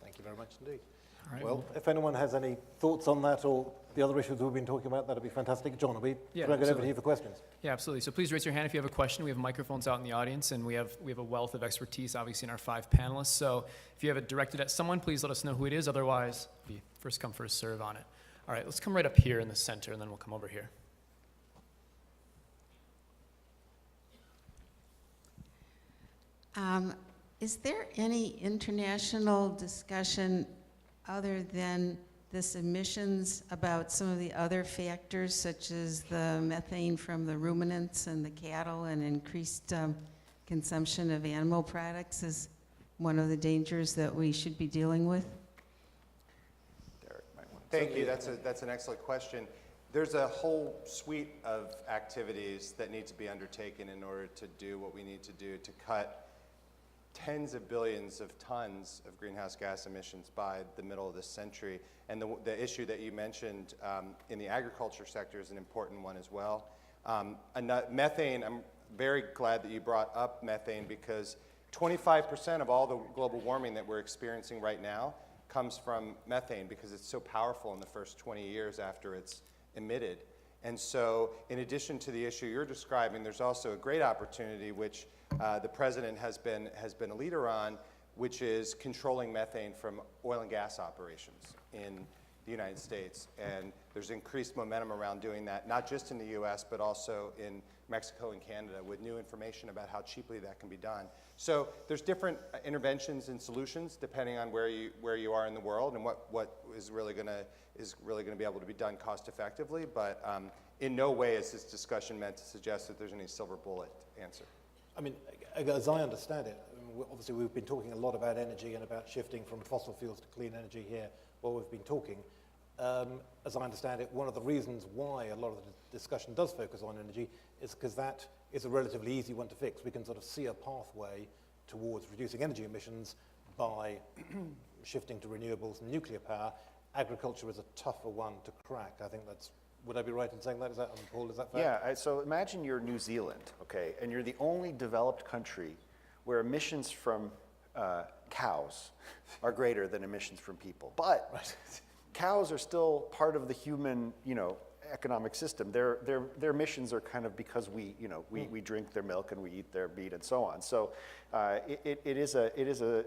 Thank you very much indeed. All right, Well, if anyone has any thoughts on that or the other issues we've been talking about, that'd be fantastic. John, will we Yeah, bring it over absolutely. to you for questions? Yeah, absolutely. So please raise your hand if you have a question. We have microphones out in the audience, and we have a wealth of expertise, obviously, in our 5 panelists. So if you have it directed at someone, please let us know who it is. Otherwise, be first come, first serve on it. All right, let's come right up here in the center, and then we'll come over here. Is there any international discussion other than this emissions about some of the other factors, such as the methane from the ruminants and the cattle and increased consumption of animal products as one of the dangers that we should be dealing with? Derek might want to. Thank you. That's an excellent question. There's a whole suite of activities that need to be undertaken in order to do what we need to do to cut tens of billions of tons of greenhouse gas emissions by the middle of this century. And the issue that you mentioned in the agriculture sector is an important one as well. Methane, I'm very glad that you brought up methane, because 25% of all the global warming that we're experiencing right now comes from methane, because it's so powerful in the first 20 years after it's emitted. And so in addition to the issue you're describing, there's also a great opportunity which the president has been a leader on, which is controlling methane from oil and gas operations in the United States. And there's increased momentum around doing that, not just in the US, but also in Mexico and Canada, with new information about how cheaply that can be done. So there's different interventions and solutions depending on where you are in the world and what is really going to be able to be done cost effectively. But in no way is this discussion meant to suggest that there's any silver bullet answer. I mean, as I understand it, obviously we've been talking a lot about energy and about shifting from fossil fuels to clean energy here while we've been talking. As I understand it, one of the reasons why a lot of the discussion does focus on energy is because that is a relatively easy one to fix. We can sort of see a pathway towards reducing energy emissions by shifting to renewables and nuclear power. Agriculture is a tougher one to crack. I think that's, would I be right in saying that? Paul, is that fair? Yeah, so imagine you're New Zealand, okay, and you're the only developed country where emissions from cows are greater than emissions from people. But cows are still part of the human, economic system. Their missions are kind of because we drink their milk and we eat their meat and so on. So it is a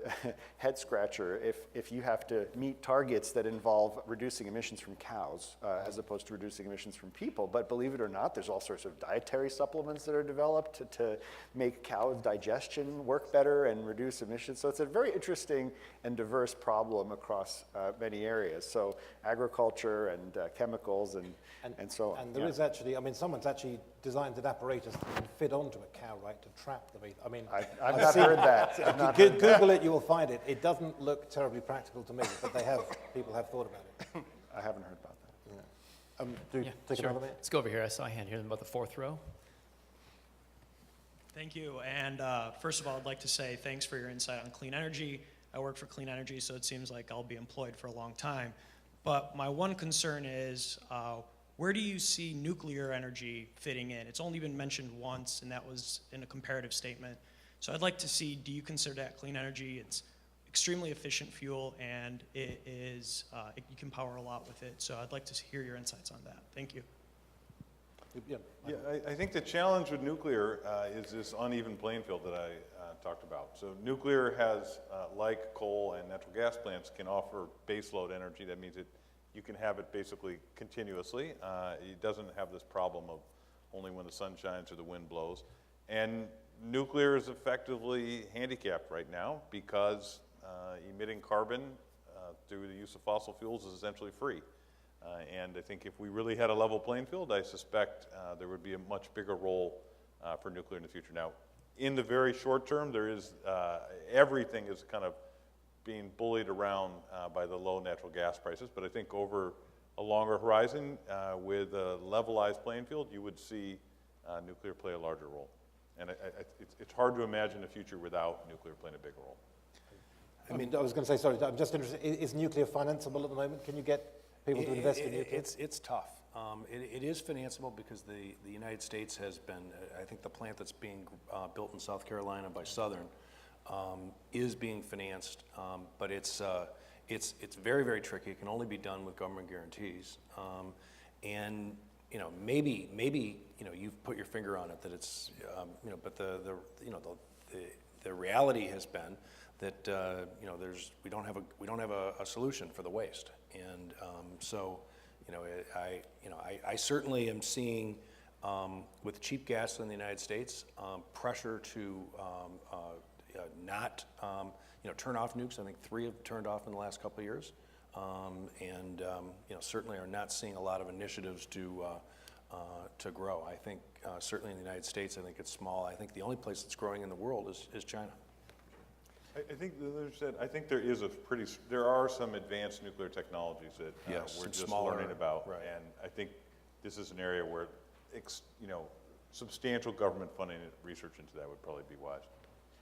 head scratcher if you have to meet targets that involve reducing emissions from cows as opposed to reducing emissions from people. But believe it or not, there's all sorts of dietary supplements that are developed to make cows' digestion work better and reduce emissions. So it's a very interesting and diverse problem across many areas. So agriculture and chemicals and so on. And there is actually, someone's actually designed an apparatus that can fit onto a cow, right, to trap the meat. I've not heard that. I've not heard Google it, you will find it. It doesn't look terribly practical to me, but people have thought about it. I haven't heard about that. Take Sure. another minute. Let's go over here. I saw a hand here about the fourth row. Thank you. And first of all, I'd like to say thanks for your insight on clean energy. I work for clean energy, so it seems like I'll be employed for a long time. But my one concern is, where do you see nuclear energy fitting in? It's only been mentioned once, and that was in a comparative statement. So I'd like to see, do you consider that clean energy? It's extremely efficient fuel, and it is, you can power a lot with it. So I'd like to hear your insights on that. Thank you. Yeah. Yeah, I think the challenge with nuclear is this uneven playing field that I talked about. So nuclear has, like coal and natural gas plants, can offer baseload energy. That means you can have it basically continuously. It doesn't have this problem of only when the sun shines or the wind blows. And nuclear is effectively handicapped right now because emitting carbon through the use of fossil fuels is essentially free. And I think if we really had a level playing field, I suspect there would be a much bigger role for nuclear in the future. Now, in the very short term, there is everything is kind of being bullied around by the low natural gas prices, but I think over a longer horizon, with a levelized playing field, you would see nuclear play a larger role. And it's hard to imagine a future without nuclear playing a bigger role. I was going to say, sorry, I'm just interested, is nuclear financeable at the moment? Can you get people to invest in nuclear? It's tough. It is financeable because the United States has been, I think the plant that's being built in South Carolina by Southern is being financed, but it's very, very tricky. It can only be done with government guarantees. And maybe you've put your finger on it that it's but the reality has been that we don't have a solution for the waste, and so I certainly am seeing with cheap gas in the United States pressure to not turn off nukes. I think 3 have turned off in the last couple of years, and certainly are not seeing a lot of initiatives to grow. I think certainly in the United States, I think it's small. I think the only place that's growing in the world is China. I think there are some advanced nuclear technologies that Yes, we're some just smaller, learning about, right. and I think this is an area where substantial government funding and research into that would probably be wise.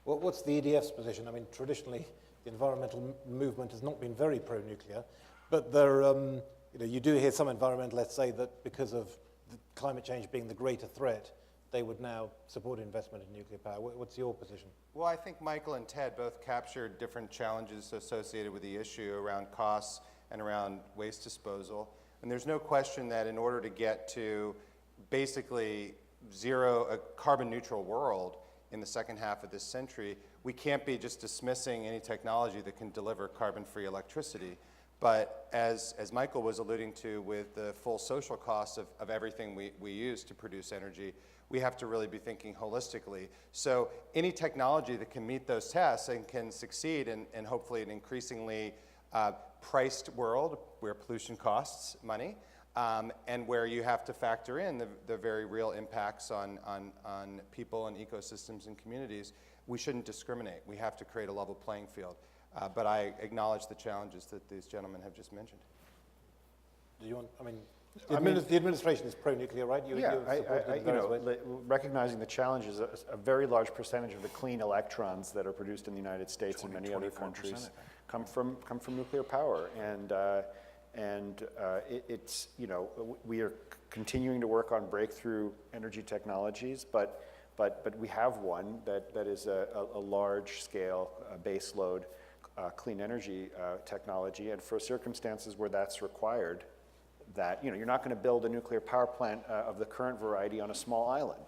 Well, what's the EDF's position? Traditionally, the environmental movement has not been very pro-nuclear, but there, you do hear some environmentalists say that because of climate change being the greater threat, they would now support investment in nuclear power. What's your position? Well, I think Michael and Ted both captured different challenges associated with the issue around costs and around waste disposal. And there's no question that in order to get to basically a carbon neutral world in the second half of this century, we can't be just dismissing any technology that can deliver carbon-free electricity. But as Michael was alluding to with the full social costs of everything we use to produce energy, we have to really be thinking holistically. So any technology that can meet those tests and can succeed in hopefully an increasingly priced world where pollution costs money, and where you have to factor in the very real impacts on people and ecosystems and communities, we shouldn't discriminate. We have to create a level playing field. But I acknowledge the challenges that these gentlemen have just mentioned. Do you want, the administration is pro-nuclear, right? Recognizing the challenges, a very large percentage of the clean electrons that are produced in the United States and many other countries come from nuclear power, and we are continuing to work on breakthrough energy technologies, but we have one that is a large scale baseload clean energy technology, and for circumstances where that's required, that you're not going to build a nuclear power plant of the current variety on a small island.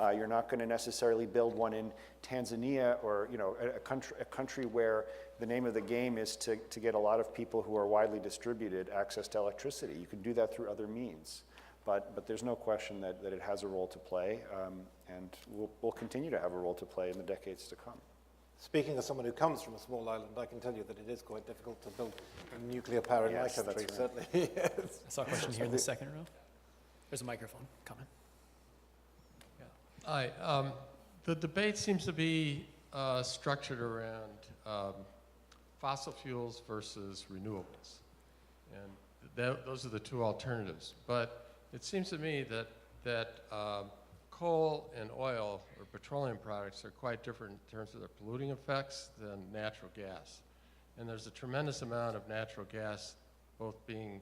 You're not going to necessarily build one in Tanzania or a country where the name of the game is to get a lot of people who are widely distributed access to electricity. You can do that through other means. But there's no question that it has a role to play, and we'll continue to have a role to play in the decades to come. Speaking as someone who comes from a small island, I can tell you that it is quite difficult to build nuclear power in my Yes, country, that's right. certainly. Yes. I saw a question here in the second row. There's a microphone coming. Hi. The debate seems to be structured around fossil fuels versus renewables. And those are the two alternatives. But it seems to me that coal and oil or petroleum products are quite different in terms of their polluting effects than natural gas. And there's a tremendous amount of natural gas both being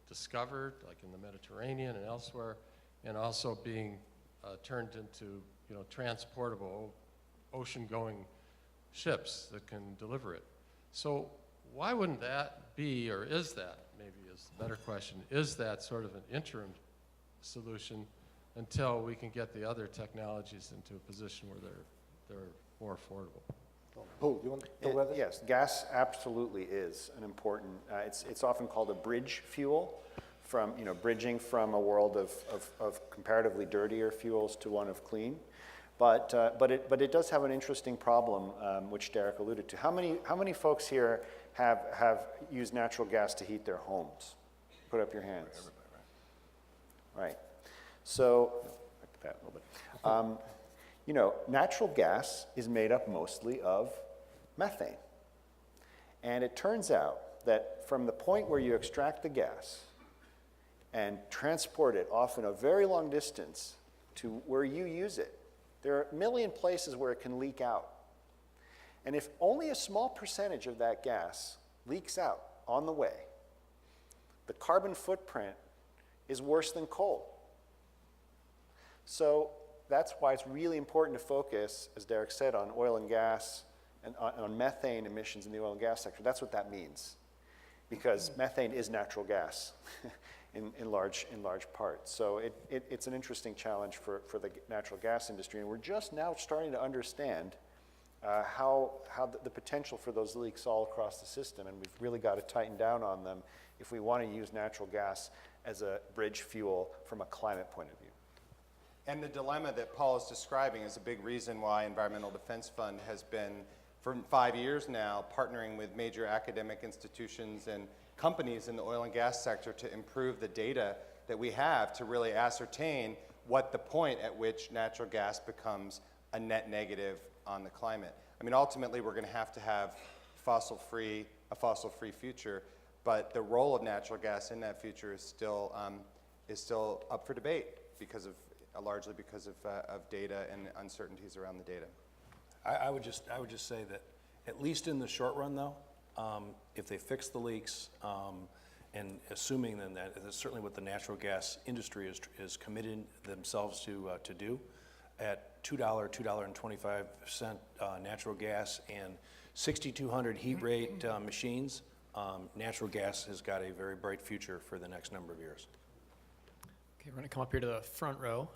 discovered, like in the Mediterranean and elsewhere, and also being turned into transportable ocean-going ships that can deliver it. So why wouldn't that be, or is that, maybe is the better question, is that sort of an interim solution until we can get the other technologies into a position where they're more affordable? Paul, do you want to talk about this? Yes, gas absolutely is an important, it's often called a bridge fuel, from, bridging from a world of comparatively dirtier fuels to one of clean. But it does have an interesting problem, which Derek alluded to. How many folks here have used natural gas to heat their homes? Put up your hands. Right. So, back to that a little bit. Natural gas is made up mostly of methane. And it turns out that from the point where you extract the gas and transport it often a very long distance to where you use it, there are a million places where it can leak out. And if only a small percentage of that gas leaks out on the way, the carbon footprint is worse than coal. So that's why it's really important to focus, as Derek said, on oil and gas and on methane emissions in the oil and gas sector. That's what that means, because methane is natural gas in large part. So it's an interesting challenge for the natural gas industry, and we're just now starting to understand how the potential for those leaks all across the system, and we've really got to tighten down on them if we want to use natural gas as a bridge fuel from a climate point of view. And the dilemma that Paul is describing is a big reason why Environmental Defense Fund has been, for 5 years now, partnering with major academic institutions and companies in the oil and gas sector to improve the data that we have to really ascertain what the point at which natural gas becomes a net negative on the climate. I mean, ultimately, we're going to have a fossil-free future, but the role of natural gas in that future is still up for debate largely because of data and uncertainties around the data. I would just say that at least in the short run, though, if they fix the leaks, and assuming then that's certainly what the natural gas industry is committed themselves to do, at $2.25 natural gas and 6,200 heat rate machines, natural gas has got a very bright future for the next number of years. Okay, we're going to come up here to the front row.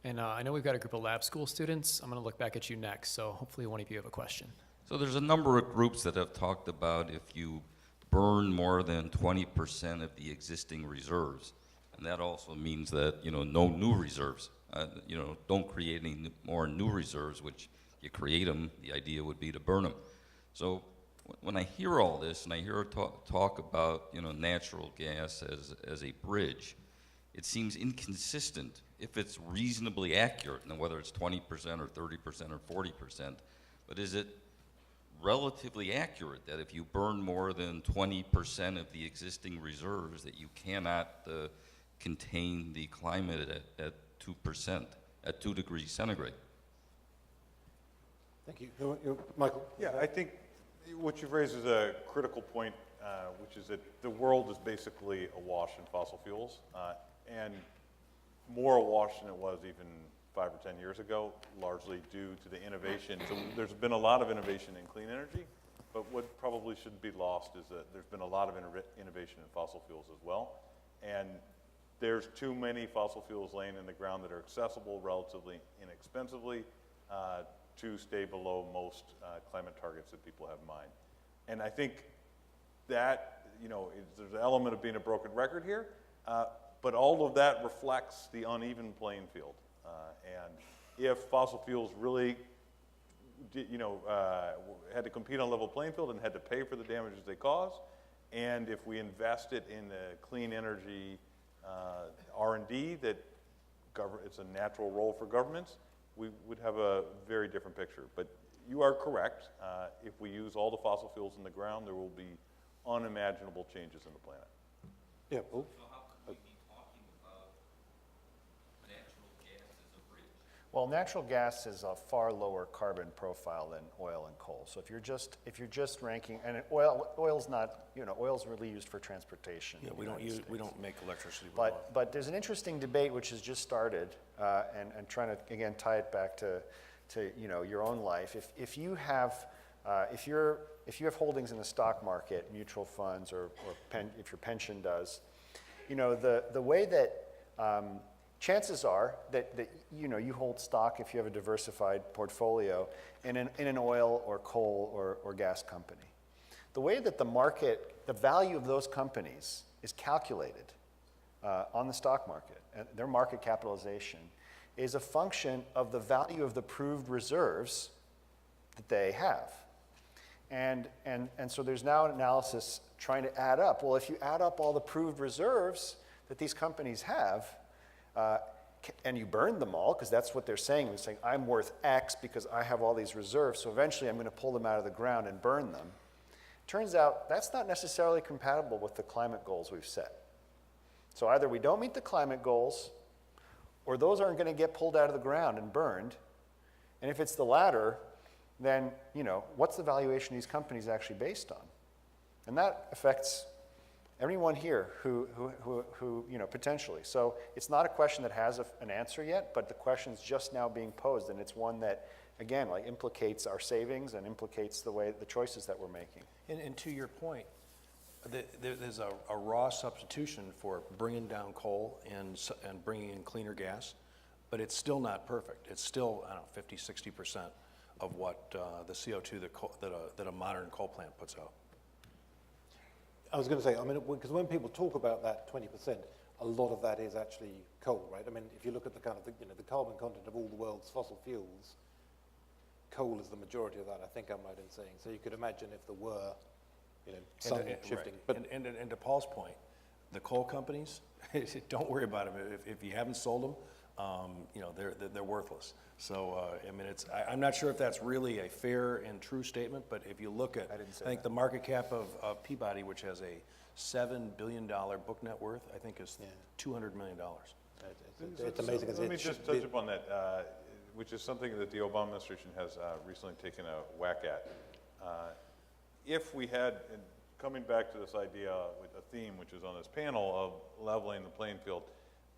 And I know we've got a group of lab school students. I'm going to look back at you next, so hopefully one of you have a question. So there's a number of groups that have talked about if you burn more than 20% of the existing reserves, and that also means that, no new reserves, don't create any more new reserves, which you create them, the idea would be to burn them. So when I hear all this and I hear talk about, natural gas as a bridge, it seems inconsistent if it's reasonably accurate, and whether it's 20% or 30% or 40%, but is it relatively accurate that if you burn more than 20% of the existing reserves that you cannot contain the climate at 2%, at 2 degrees centigrade? Thank you. Michael? Yeah, I think what you've raised is a critical point, which is that the world is basically awash in fossil fuels, and more awash than it was even 5 or 10 years ago, largely due to the innovation. So there's been a lot of innovation in clean energy, but what probably shouldn't be lost is that there's been a lot of innovation in fossil fuels as well. And there's too many fossil fuels laying in the ground that are accessible relatively inexpensively to stay below most climate targets that people have in mind. And I think that, there's an element of being a broken record here, but all of that reflects the uneven playing field. And if fossil fuels really, had to compete on a level playing field and had to pay for the damages they cause, and if we invested in the clean energy R&D that it's a natural role for governments, we would have a very different picture. But you are correct. If we use all the fossil fuels in the ground, there will be unimaginable changes in the planet. Yeah, Paul? So how could we be talking about natural gas as a bridge? Well, natural gas is a far lower carbon profile than oil and coal. So if you're just ranking, and oil's not, oil's really used for transportation. Yeah, we don't make electricity. with oil. But there's an interesting debate which has just started, and trying to again tie it back to your own life. If you have holdings in the stock market, mutual funds, or if your pension does, the way that chances are that you hold stock if you have a diversified portfolio in an oil or coal or gas company. The way that the value of those companies is calculated on the stock market, and their market capitalization, is a function of the value of the proved reserves that they have. And so there's now an analysis trying to add up. Well, if you add up all the proved reserves that these companies have, and you burn them all, because that's what they're saying. They're saying, I'm worth X because I have all these reserves, so eventually I'm going to pull them out of the ground and burn them. Turns out that's not necessarily compatible with the climate goals we've set. So either we don't meet the climate goals, or those aren't going to get pulled out of the ground and burned. And if it's the latter, then what's the valuation of these companies actually based on? And that affects everyone here who potentially. So it's not a question that has an answer yet, but the question's just now being posed, and it's one that, again, implicates our savings and implicates the choices that we're making. And to your point, there's a raw substitution for bringing down coal and bringing in cleaner gas, but it's still not perfect. It's still, 50, 60% of what the CO2 that a modern coal plant puts out. I was going to say, because when people talk about that 20%, a lot of that is actually coal, right? If you look at the kind of the carbon content of all the world's fossil fuels, coal is the majority of that. I think I'm right in saying. So you could imagine if there were, some shifting. Right. But and to Paul's point, the coal companies, don't worry about them. If you haven't sold them, they're worthless. So I'm not sure if that's really a fair and true statement, but if you look at, I think the market cap of Peabody, which has a $7 billion book net worth, I think is $200 million. It's amazing. Let me just touch upon that, which is something that the Obama administration has recently taken a whack at. If we had, and coming back to this idea with a theme which is on this panel of leveling the playing field,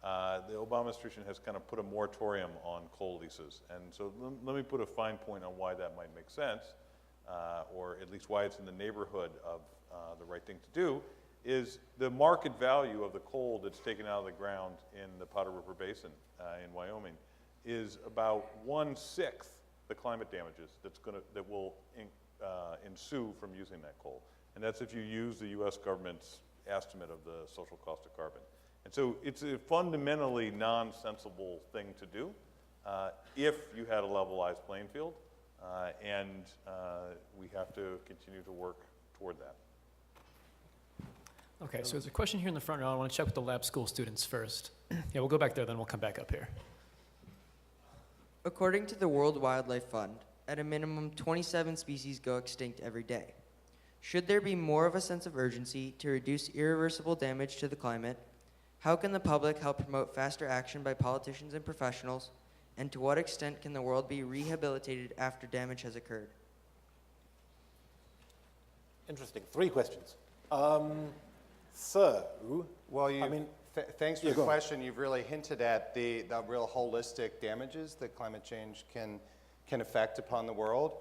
the Obama administration has kind of put a moratorium on coal leases. And so let me put a fine point on why that might make sense, or at least why it's in the neighborhood of the right thing to do, is the market value of the coal that's taken out of the ground in the Powder River Basin in Wyoming is about 1/6 the climate damages that will ensue from using that coal. And that's if you use the U.S. government's estimate of the social cost of carbon. And so it's a fundamentally non-sensible thing to do if you had a levelized playing field, and we have to continue to work toward that. Okay, so there's a question here in the front row. I want to check with the lab school students first. Yeah, we'll go back there, then we'll come back up here. According to the World Wildlife Fund, at a minimum, 27 species go extinct every day. Should there be more of a sense of urgency to reduce irreversible damage to the climate? How can the public help promote faster action by politicians and professionals? And to what extent can the world be rehabilitated after damage has occurred? Interesting. 3 questions. So, Well, Thanks for Yeah, the go on. question. You've really hinted at the real holistic damages that climate change can affect upon the world.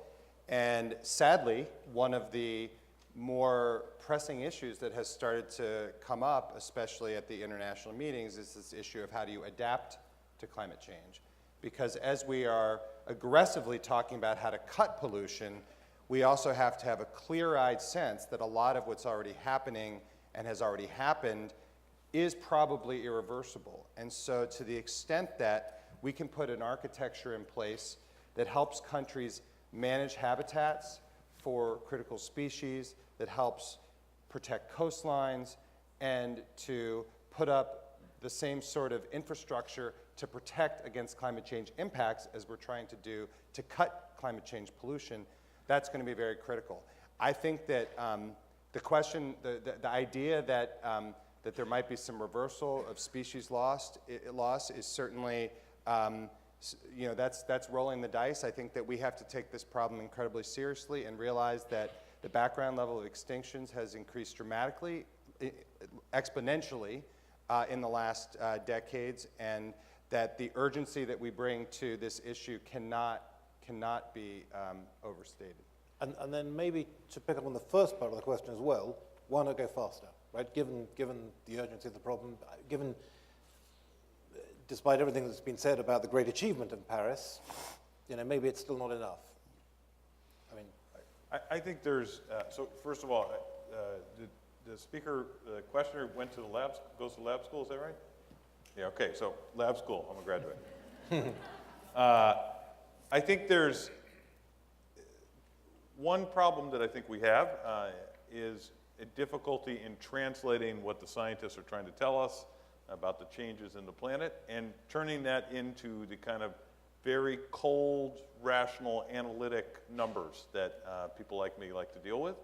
And sadly, one of the more pressing issues that has started to come up, especially at the international meetings, is this issue of how do you adapt to climate change. Because as we are aggressively talking about how to cut pollution, we also have to have a clear-eyed sense that a lot of what's already happening and has already happened is probably irreversible. And so to the extent that we can put an architecture in place that helps countries manage habitats for critical species, that helps protect coastlines, and to put up the same sort of infrastructure to protect against climate change impacts as we're trying to do to cut climate change pollution, that's going to be very critical. I think that the question, the idea that that there might be some reversal of species loss is certainly, you know, that's rolling the dice. I think that we have to take this problem incredibly seriously and realize that the background level of extinctions has increased dramatically, exponentially in the last decades, and that the urgency that we bring to this issue cannot be overstated. And then maybe to pick up on the first part of the question as well, why not go faster, right? Given the urgency of the problem, given, despite everything that's been said about the great achievement in Paris, you know, maybe it's still not enough. I mean, I think there's, so first of all, the speaker, the questioner went to the labs, goes to lab school, is that right? Yeah, okay, so lab school, I'm a graduate. I think there's one problem that I think we have is a difficulty in translating what the scientists are trying to tell us about the changes in the planet and turning that into the kind of very cold, rational, analytic numbers that people like me like to deal with.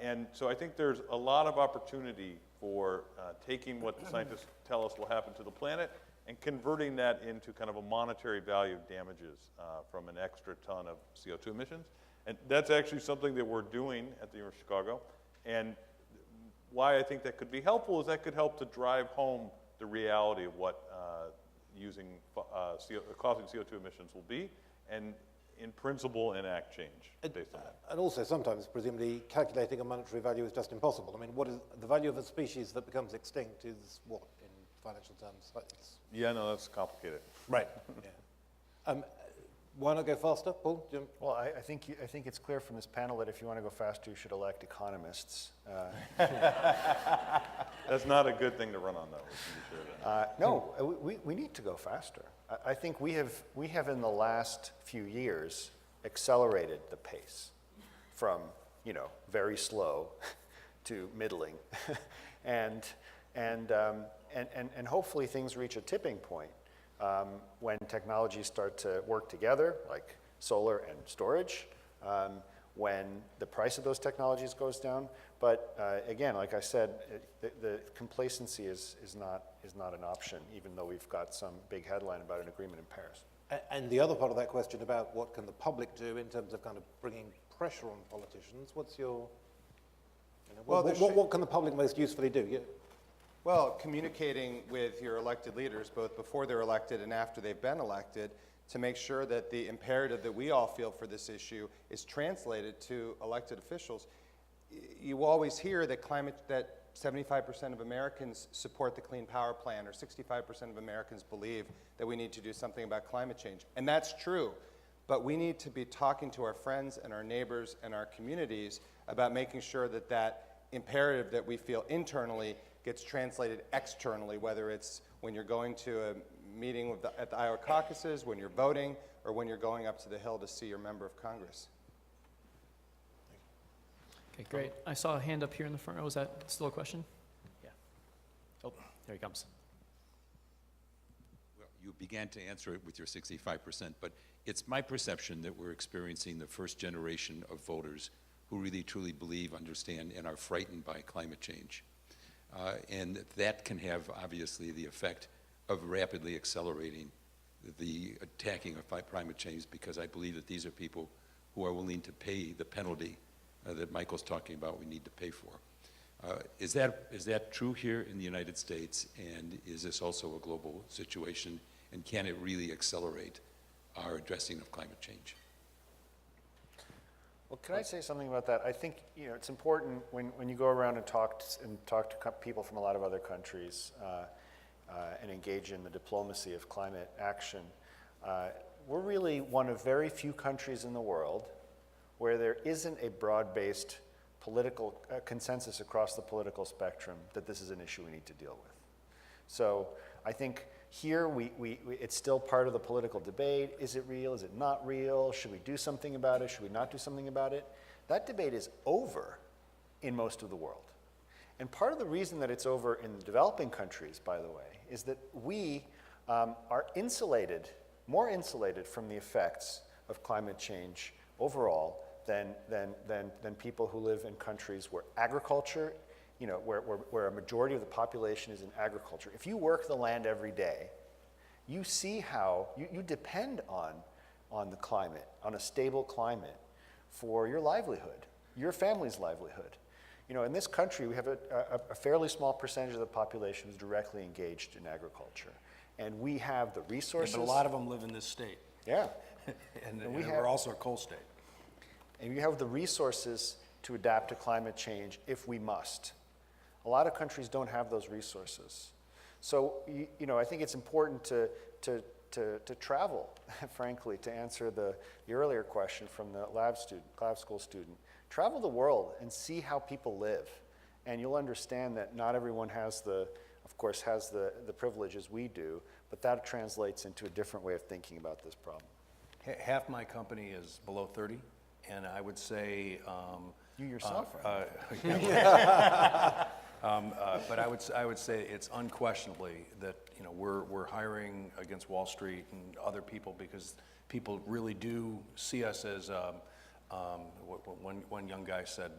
And so I think there's a lot of opportunity for taking what the scientists tell us will happen to the planet and converting that into kind of a monetary value of damages from an extra ton of CO2 emissions. And that's actually something that we're doing at the University of Chicago. And why I think that could be helpful is that could help to drive home the reality of what causing CO2 emissions will be, and in principle enact change based on that. and also sometimes, presumably, calculating a monetary value is just impossible. I mean, what is the value of a species that becomes extinct is what in financial terms? Yeah, no, that's complicated. Right. Yeah. Why not go faster, Paul? Jim? Well, I think it's clear from this panel that if you want to go faster, you should elect economists. That's not a good thing to run on, though. We can be sure of that. No, we need to go faster. I think we have in the last few years accelerated the pace from, you know, very slow to middling, and hopefully things reach a tipping point when technologies start to work together, like solar and storage, when the price of those technologies goes down. But again, like I said, the complacency is not an option, even though we've got some big headline about an agreement in Paris. And the other part of that question about what can the public do in terms of kind of bringing pressure on politicians, what's your, you know, what can the public most usefully do? Yeah. Well, communicating with your elected leaders, both before they're elected and after they've been elected, to make sure that the imperative that we all feel for this issue is translated to elected officials. You always hear that 75% of Americans support the Clean Power Plan, or 65% of Americans believe that we need to do something about climate change. And that's true, but we need to be talking to our friends and our neighbors and our communities about making sure that that imperative that we feel internally gets translated externally, whether it's when you're going to a meeting at the Iowa caucuses, when you're voting, or when you're going up to the Hill to see your member of Congress. Okay, great. I saw a hand up here in the front row. Was that still a question? Yeah. Oh, there he comes. Well, you began to answer it with your 65%, but it's my perception that we're experiencing the first generation of voters who really truly believe, understand, and are frightened by climate change. And that can have, obviously, the effect of rapidly accelerating the attacking of climate change, because I believe that these are people who are willing to pay the penalty that Michael's talking about we need to pay for. Is that true here in the United States, and is this also a global situation, and can it really accelerate our addressing of climate change? Well, can I say something about that? I think it's important when you go around and talk to people from a lot of other countries and engage in the diplomacy of climate action. We're really one of very few countries in the world where there isn't a broad-based political consensus across the political spectrum that this is an issue we need to deal with. So I think here it's still part of the political debate. Is it real? Is it not real? Should we do something about it? Should we not do something about it? That debate is over in most of the world. And part of the reason that it's over in the developing countries, by the way, is that we are insulated, more insulated from the effects of climate change overall than people who live in countries where agriculture, where a majority of the population is in agriculture. If you work the land every day, you see how you depend on the climate, on a stable climate for your livelihood, your family's livelihood. In this country, we have a fairly small percentage of the population who's directly engaged in agriculture. And we have the resources. Yeah, but a lot of them live in this state. Yeah. and we're also a coal state. And you have the resources to adapt to climate change if we must. A lot of countries don't have those resources. So, I think it's important to travel, frankly, to answer the earlier question from the lab school student. Travel the world and see how people live. And you'll understand that not everyone has the privileges we do, but that translates into a different way of thinking about this problem. Half my company is below 30, and I would say... you yourself, right? But I would say it's unquestionably that we're hiring against Wall Street and other people because people really do see us as one young guy said,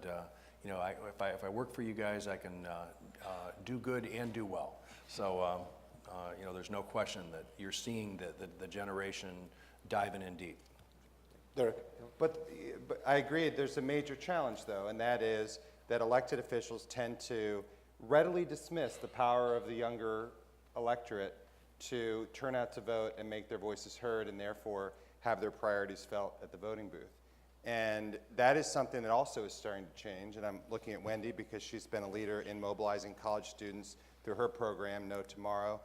if I work for you guys, I can do good and do well. So there's no question that you're seeing the generation diving in deep. But I agree, there's a major challenge, though, and that is that elected officials tend to readily dismiss the power of the younger electorate to turn out to vote and make their voices heard and therefore have their priorities felt at the voting booth. And that is something that also is starting to change, and I'm looking at Wendy because she's been a leader in mobilizing college students through her program, No Tomorrow.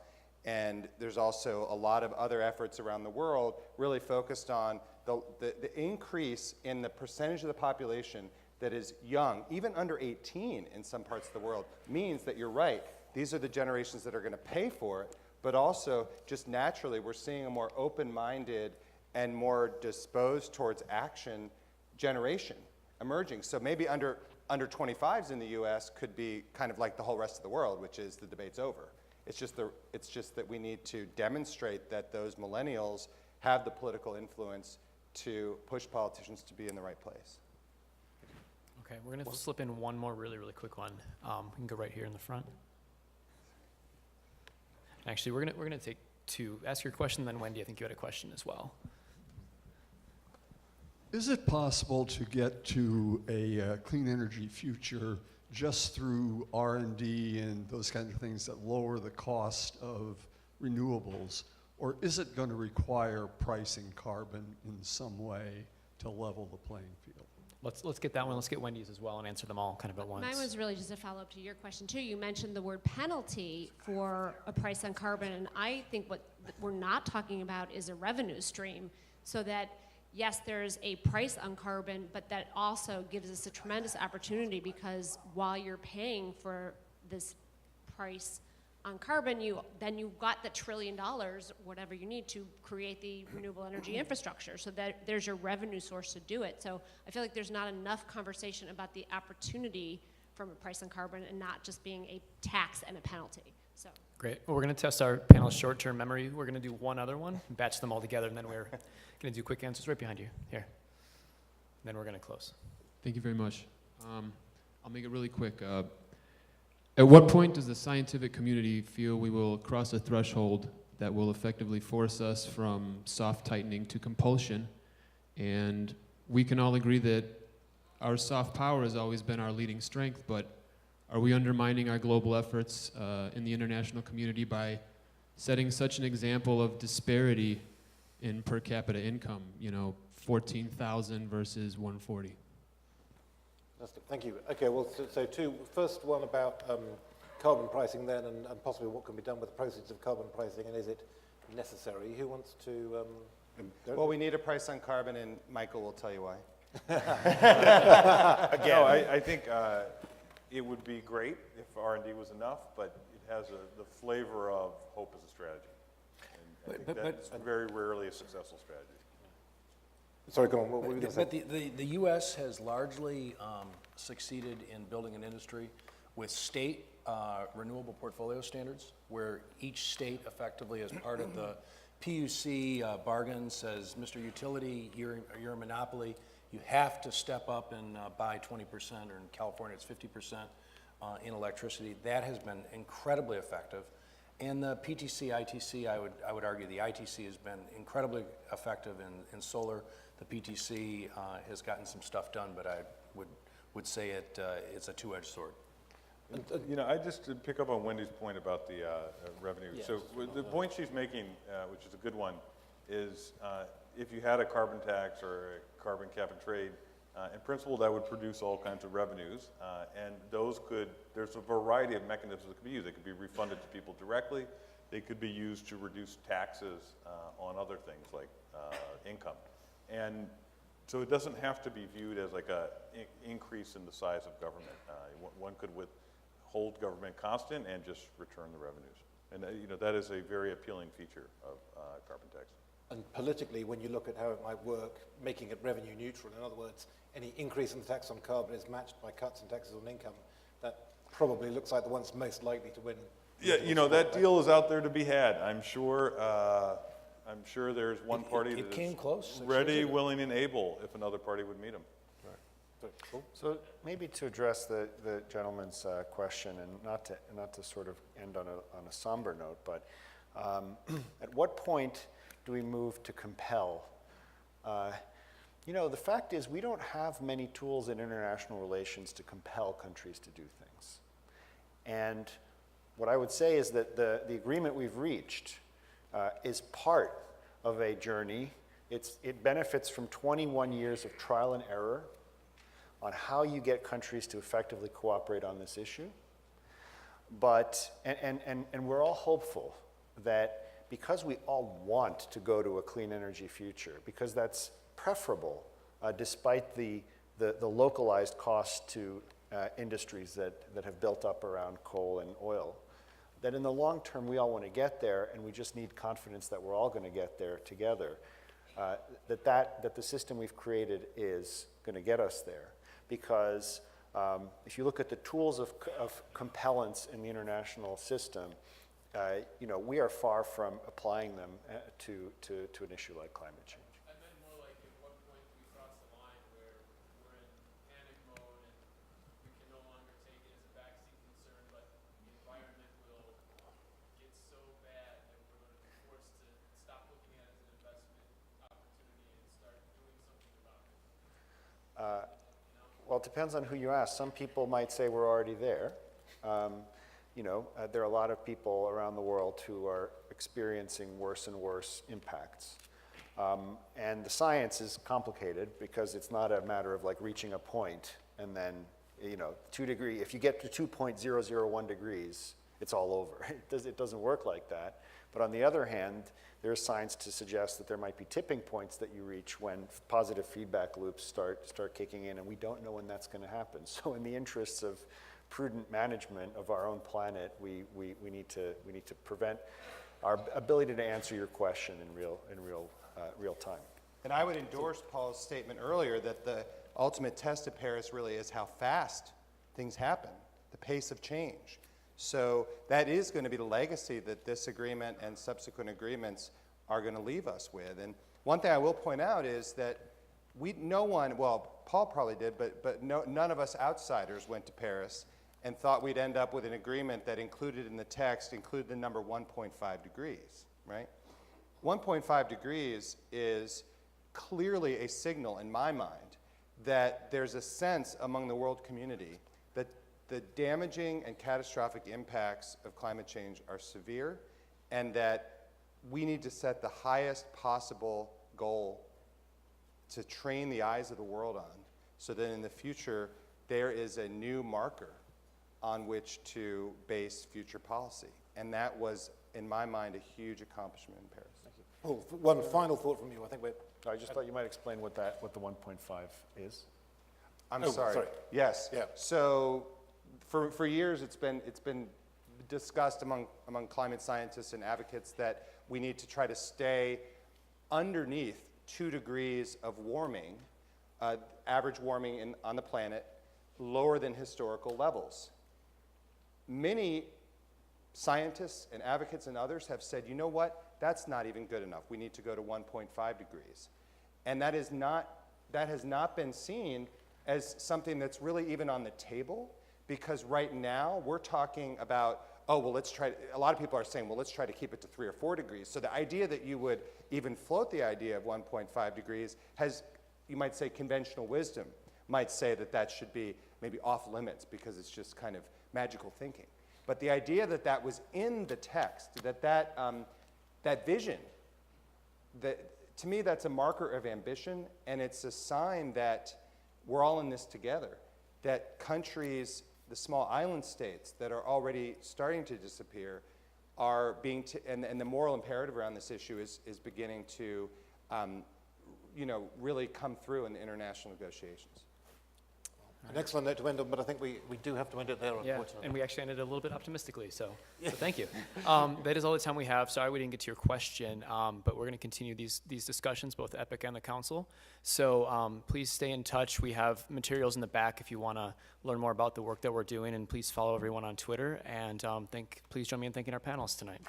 And there's also a lot of other efforts around the world really focused on the increase in the percentage of the population that is young, even under 18 in some parts of the world, means that you're right. These are the generations that are going to pay for it, but also just naturally we're seeing a more open-minded and more disposed towards action generation emerging. So maybe under 25s in the US could be kind of like the whole rest of the world, which is the debate's over. It's just that we need to demonstrate that those millennials have the political influence to push politicians to be in the right place. Okay, we're going to slip in one more really, really quick one. We can go right here in the front. Actually, we're gonna take two. Ask your question, then Wendy, I think you had a question as well. Is it possible to get to a clean energy future just through R&D and those kinds of things that lower the cost of renewables? Or is it going to require pricing carbon in some way to level the playing field? Let's get that one. Let's get Wendy's as well and answer them all kind of at once. Mine was really just a follow-up to your question, too. You mentioned the word penalty for a price on carbon, and I think what we're not talking about is a revenue stream, so that, yes, there's a price on carbon, but that also gives us a tremendous opportunity because while you're paying for this price on carbon, then you've got the $1 trillion, whatever you need to create the renewable energy infrastructure. So that there's your revenue source to do it. So I feel like there's not enough conversation about the opportunity from a price on carbon and not just being a tax and a penalty. So great. Well, we're going to test our panel's short-term memory. We're going to do one other one, batch them all together, and then we're going to do quick answers right behind you. Here. Then we're going to close. Thank you very much. I'll make it really quick. At what point does the scientific community feel we will cross a threshold that will effectively force us from soft tightening to compulsion? And we can all agree that our soft power has always been our leading strength, but Are we undermining our global efforts in the international community by setting such an example of disparity in per capita income, 14,000 versus 140? Fantastic, thank you. Okay, well, so two. First one about carbon pricing then, and possibly what can be done with the proceeds of carbon pricing, and is it necessary? Who wants to go? Well, we need a price on carbon, and Michael will tell you why. Again, no, I think it would be great if R&D was enough, but it has the flavor of hope as a strategy. And I think that's very rarely a successful strategy. Sorry, go on. What were you going to say? But the U.S. has largely succeeded in building an industry with state renewable portfolio standards, where each state effectively, as part of the PUC bargain, says, Mr. Utility, you're a monopoly. You have to step up and buy 20%, or in California it's 50% in electricity. That has been incredibly effective. And the PTC, ITC, I would argue the ITC has been incredibly effective in solar. The PTC has gotten some stuff done, but I would say it's a two-edged sword. I just to pick up on Wendy's point about the revenue. Yes. So the point she's making, which is a good one, is if you had a carbon tax or a carbon cap and trade, in principle that would produce all kinds of revenues, and there's a variety of mechanisms that could be used. They could be refunded to people directly. They could be used to reduce taxes on other things like income. And so it doesn't have to be viewed as like a increase in the size of government. One could hold government constant and just return the revenues. And that is a very appealing feature of carbon tax. And politically, when you look at how it might work, making it revenue neutral, in other words, any increase in the tax on carbon is matched by cuts in taxes on income, that probably looks like the one's most likely to win. Yeah, that deal is out there to be had. I'm sure there's one party It came close. ready, willing, and able if another party would meet them. Right. Cool. So maybe to address the gentleman's question, and not to sort of end on a somber note, but at what point do we move to compel? The fact is we don't have many tools in international relations to compel countries to do things. And what I would say is that the agreement we've reached is part of a journey. It benefits from 21 years of trial and error on how you get countries to effectively cooperate on this issue. But, and we're all hopeful that because we all want to go to a clean energy future, because that's preferable, despite the localized cost to industries that have built up around coal and oil, that in the long term we all want to get there, and we just need confidence that we're all going to get there together, that the system we've created is going to get us there. Because if you look at the tools of compellence in the international system, we are far from applying them to an issue like climate change. I meant more like at what point do we cross the line where we're in panic mode and we can no longer take it as a backseat concern, but the environment will get so bad that we're going to be forced to stop looking at it as an investment opportunity and start doing something about it. Well, it depends on who you ask. Some people might say we're already there. There are a lot of people around the world who are experiencing worse and worse impacts. And the science is complicated because it's not a matter of like reaching a point and then, 2 degrees, if you get to 2.001 degrees, it's all over. It doesn't work like that. But on the other hand, there's science to suggest that there might be tipping points that you reach when positive feedback loops start kicking in, and we don't know when that's going to happen. So in the interests of prudent management of our own planet, we need to prevent our ability to answer your question in real time. And I would endorse Paul's statement earlier that the ultimate test of Paris really is how fast things happen, the pace of change. So that is going to be the legacy that this agreement and subsequent agreements are going to leave us with. And one thing I will point out is that Paul probably did, but none of us outsiders went to Paris and thought we'd end up with an agreement that included in the text, included the number 1.5 degrees, right? 1.5 degrees is clearly a signal in my mind that there's a sense among the world community that the damaging and catastrophic impacts of climate change are severe, and that we need to set the highest possible goal to train the eyes of the world on, so that in the future there is a new marker on which to base future policy. And that was, in my mind, a huge accomplishment in Paris. Thank you. Paul, one final thought from you. I think we're... I just thought you might explain what the 1.5 is. I'm Oh, sorry. sorry. Yes. Yeah. So for years it's been discussed among climate scientists and advocates that we need to try to stay underneath 2 degrees of warming, average warming on the planet, lower than historical levels. Many scientists and advocates and others have said, you know what, that's not even good enough. We need to go to 1.5 degrees. And that has not been seen as something that's really even on the table, because right now we're talking about, oh, well, a lot of people are saying, well, let's try to keep it to 3 or 4 degrees. So the idea that you would even float the idea of 1.5 degrees has, you might say, conventional wisdom might say that that should be maybe off limits because it's just kind of magical thinking. But the idea that that was in the text, that vision, to me that's a marker of ambition, and it's a sign that we're all in this together, that countries, the small island states that are already starting to disappear are being, and the moral imperative around this issue is beginning to really come through in the international negotiations. An excellent note to end on, but I think we do have to end it there, Yeah, unfortunately. and we actually ended a little bit optimistically, so thank you. That is all the time we have. Sorry we didn't get to your question, but we're going to continue these discussions, both EPIC and the council. So please stay in touch. We have materials in the back if you want to learn more about the work that we're doing, and please follow everyone on Twitter. And please join me in thanking our panelists tonight.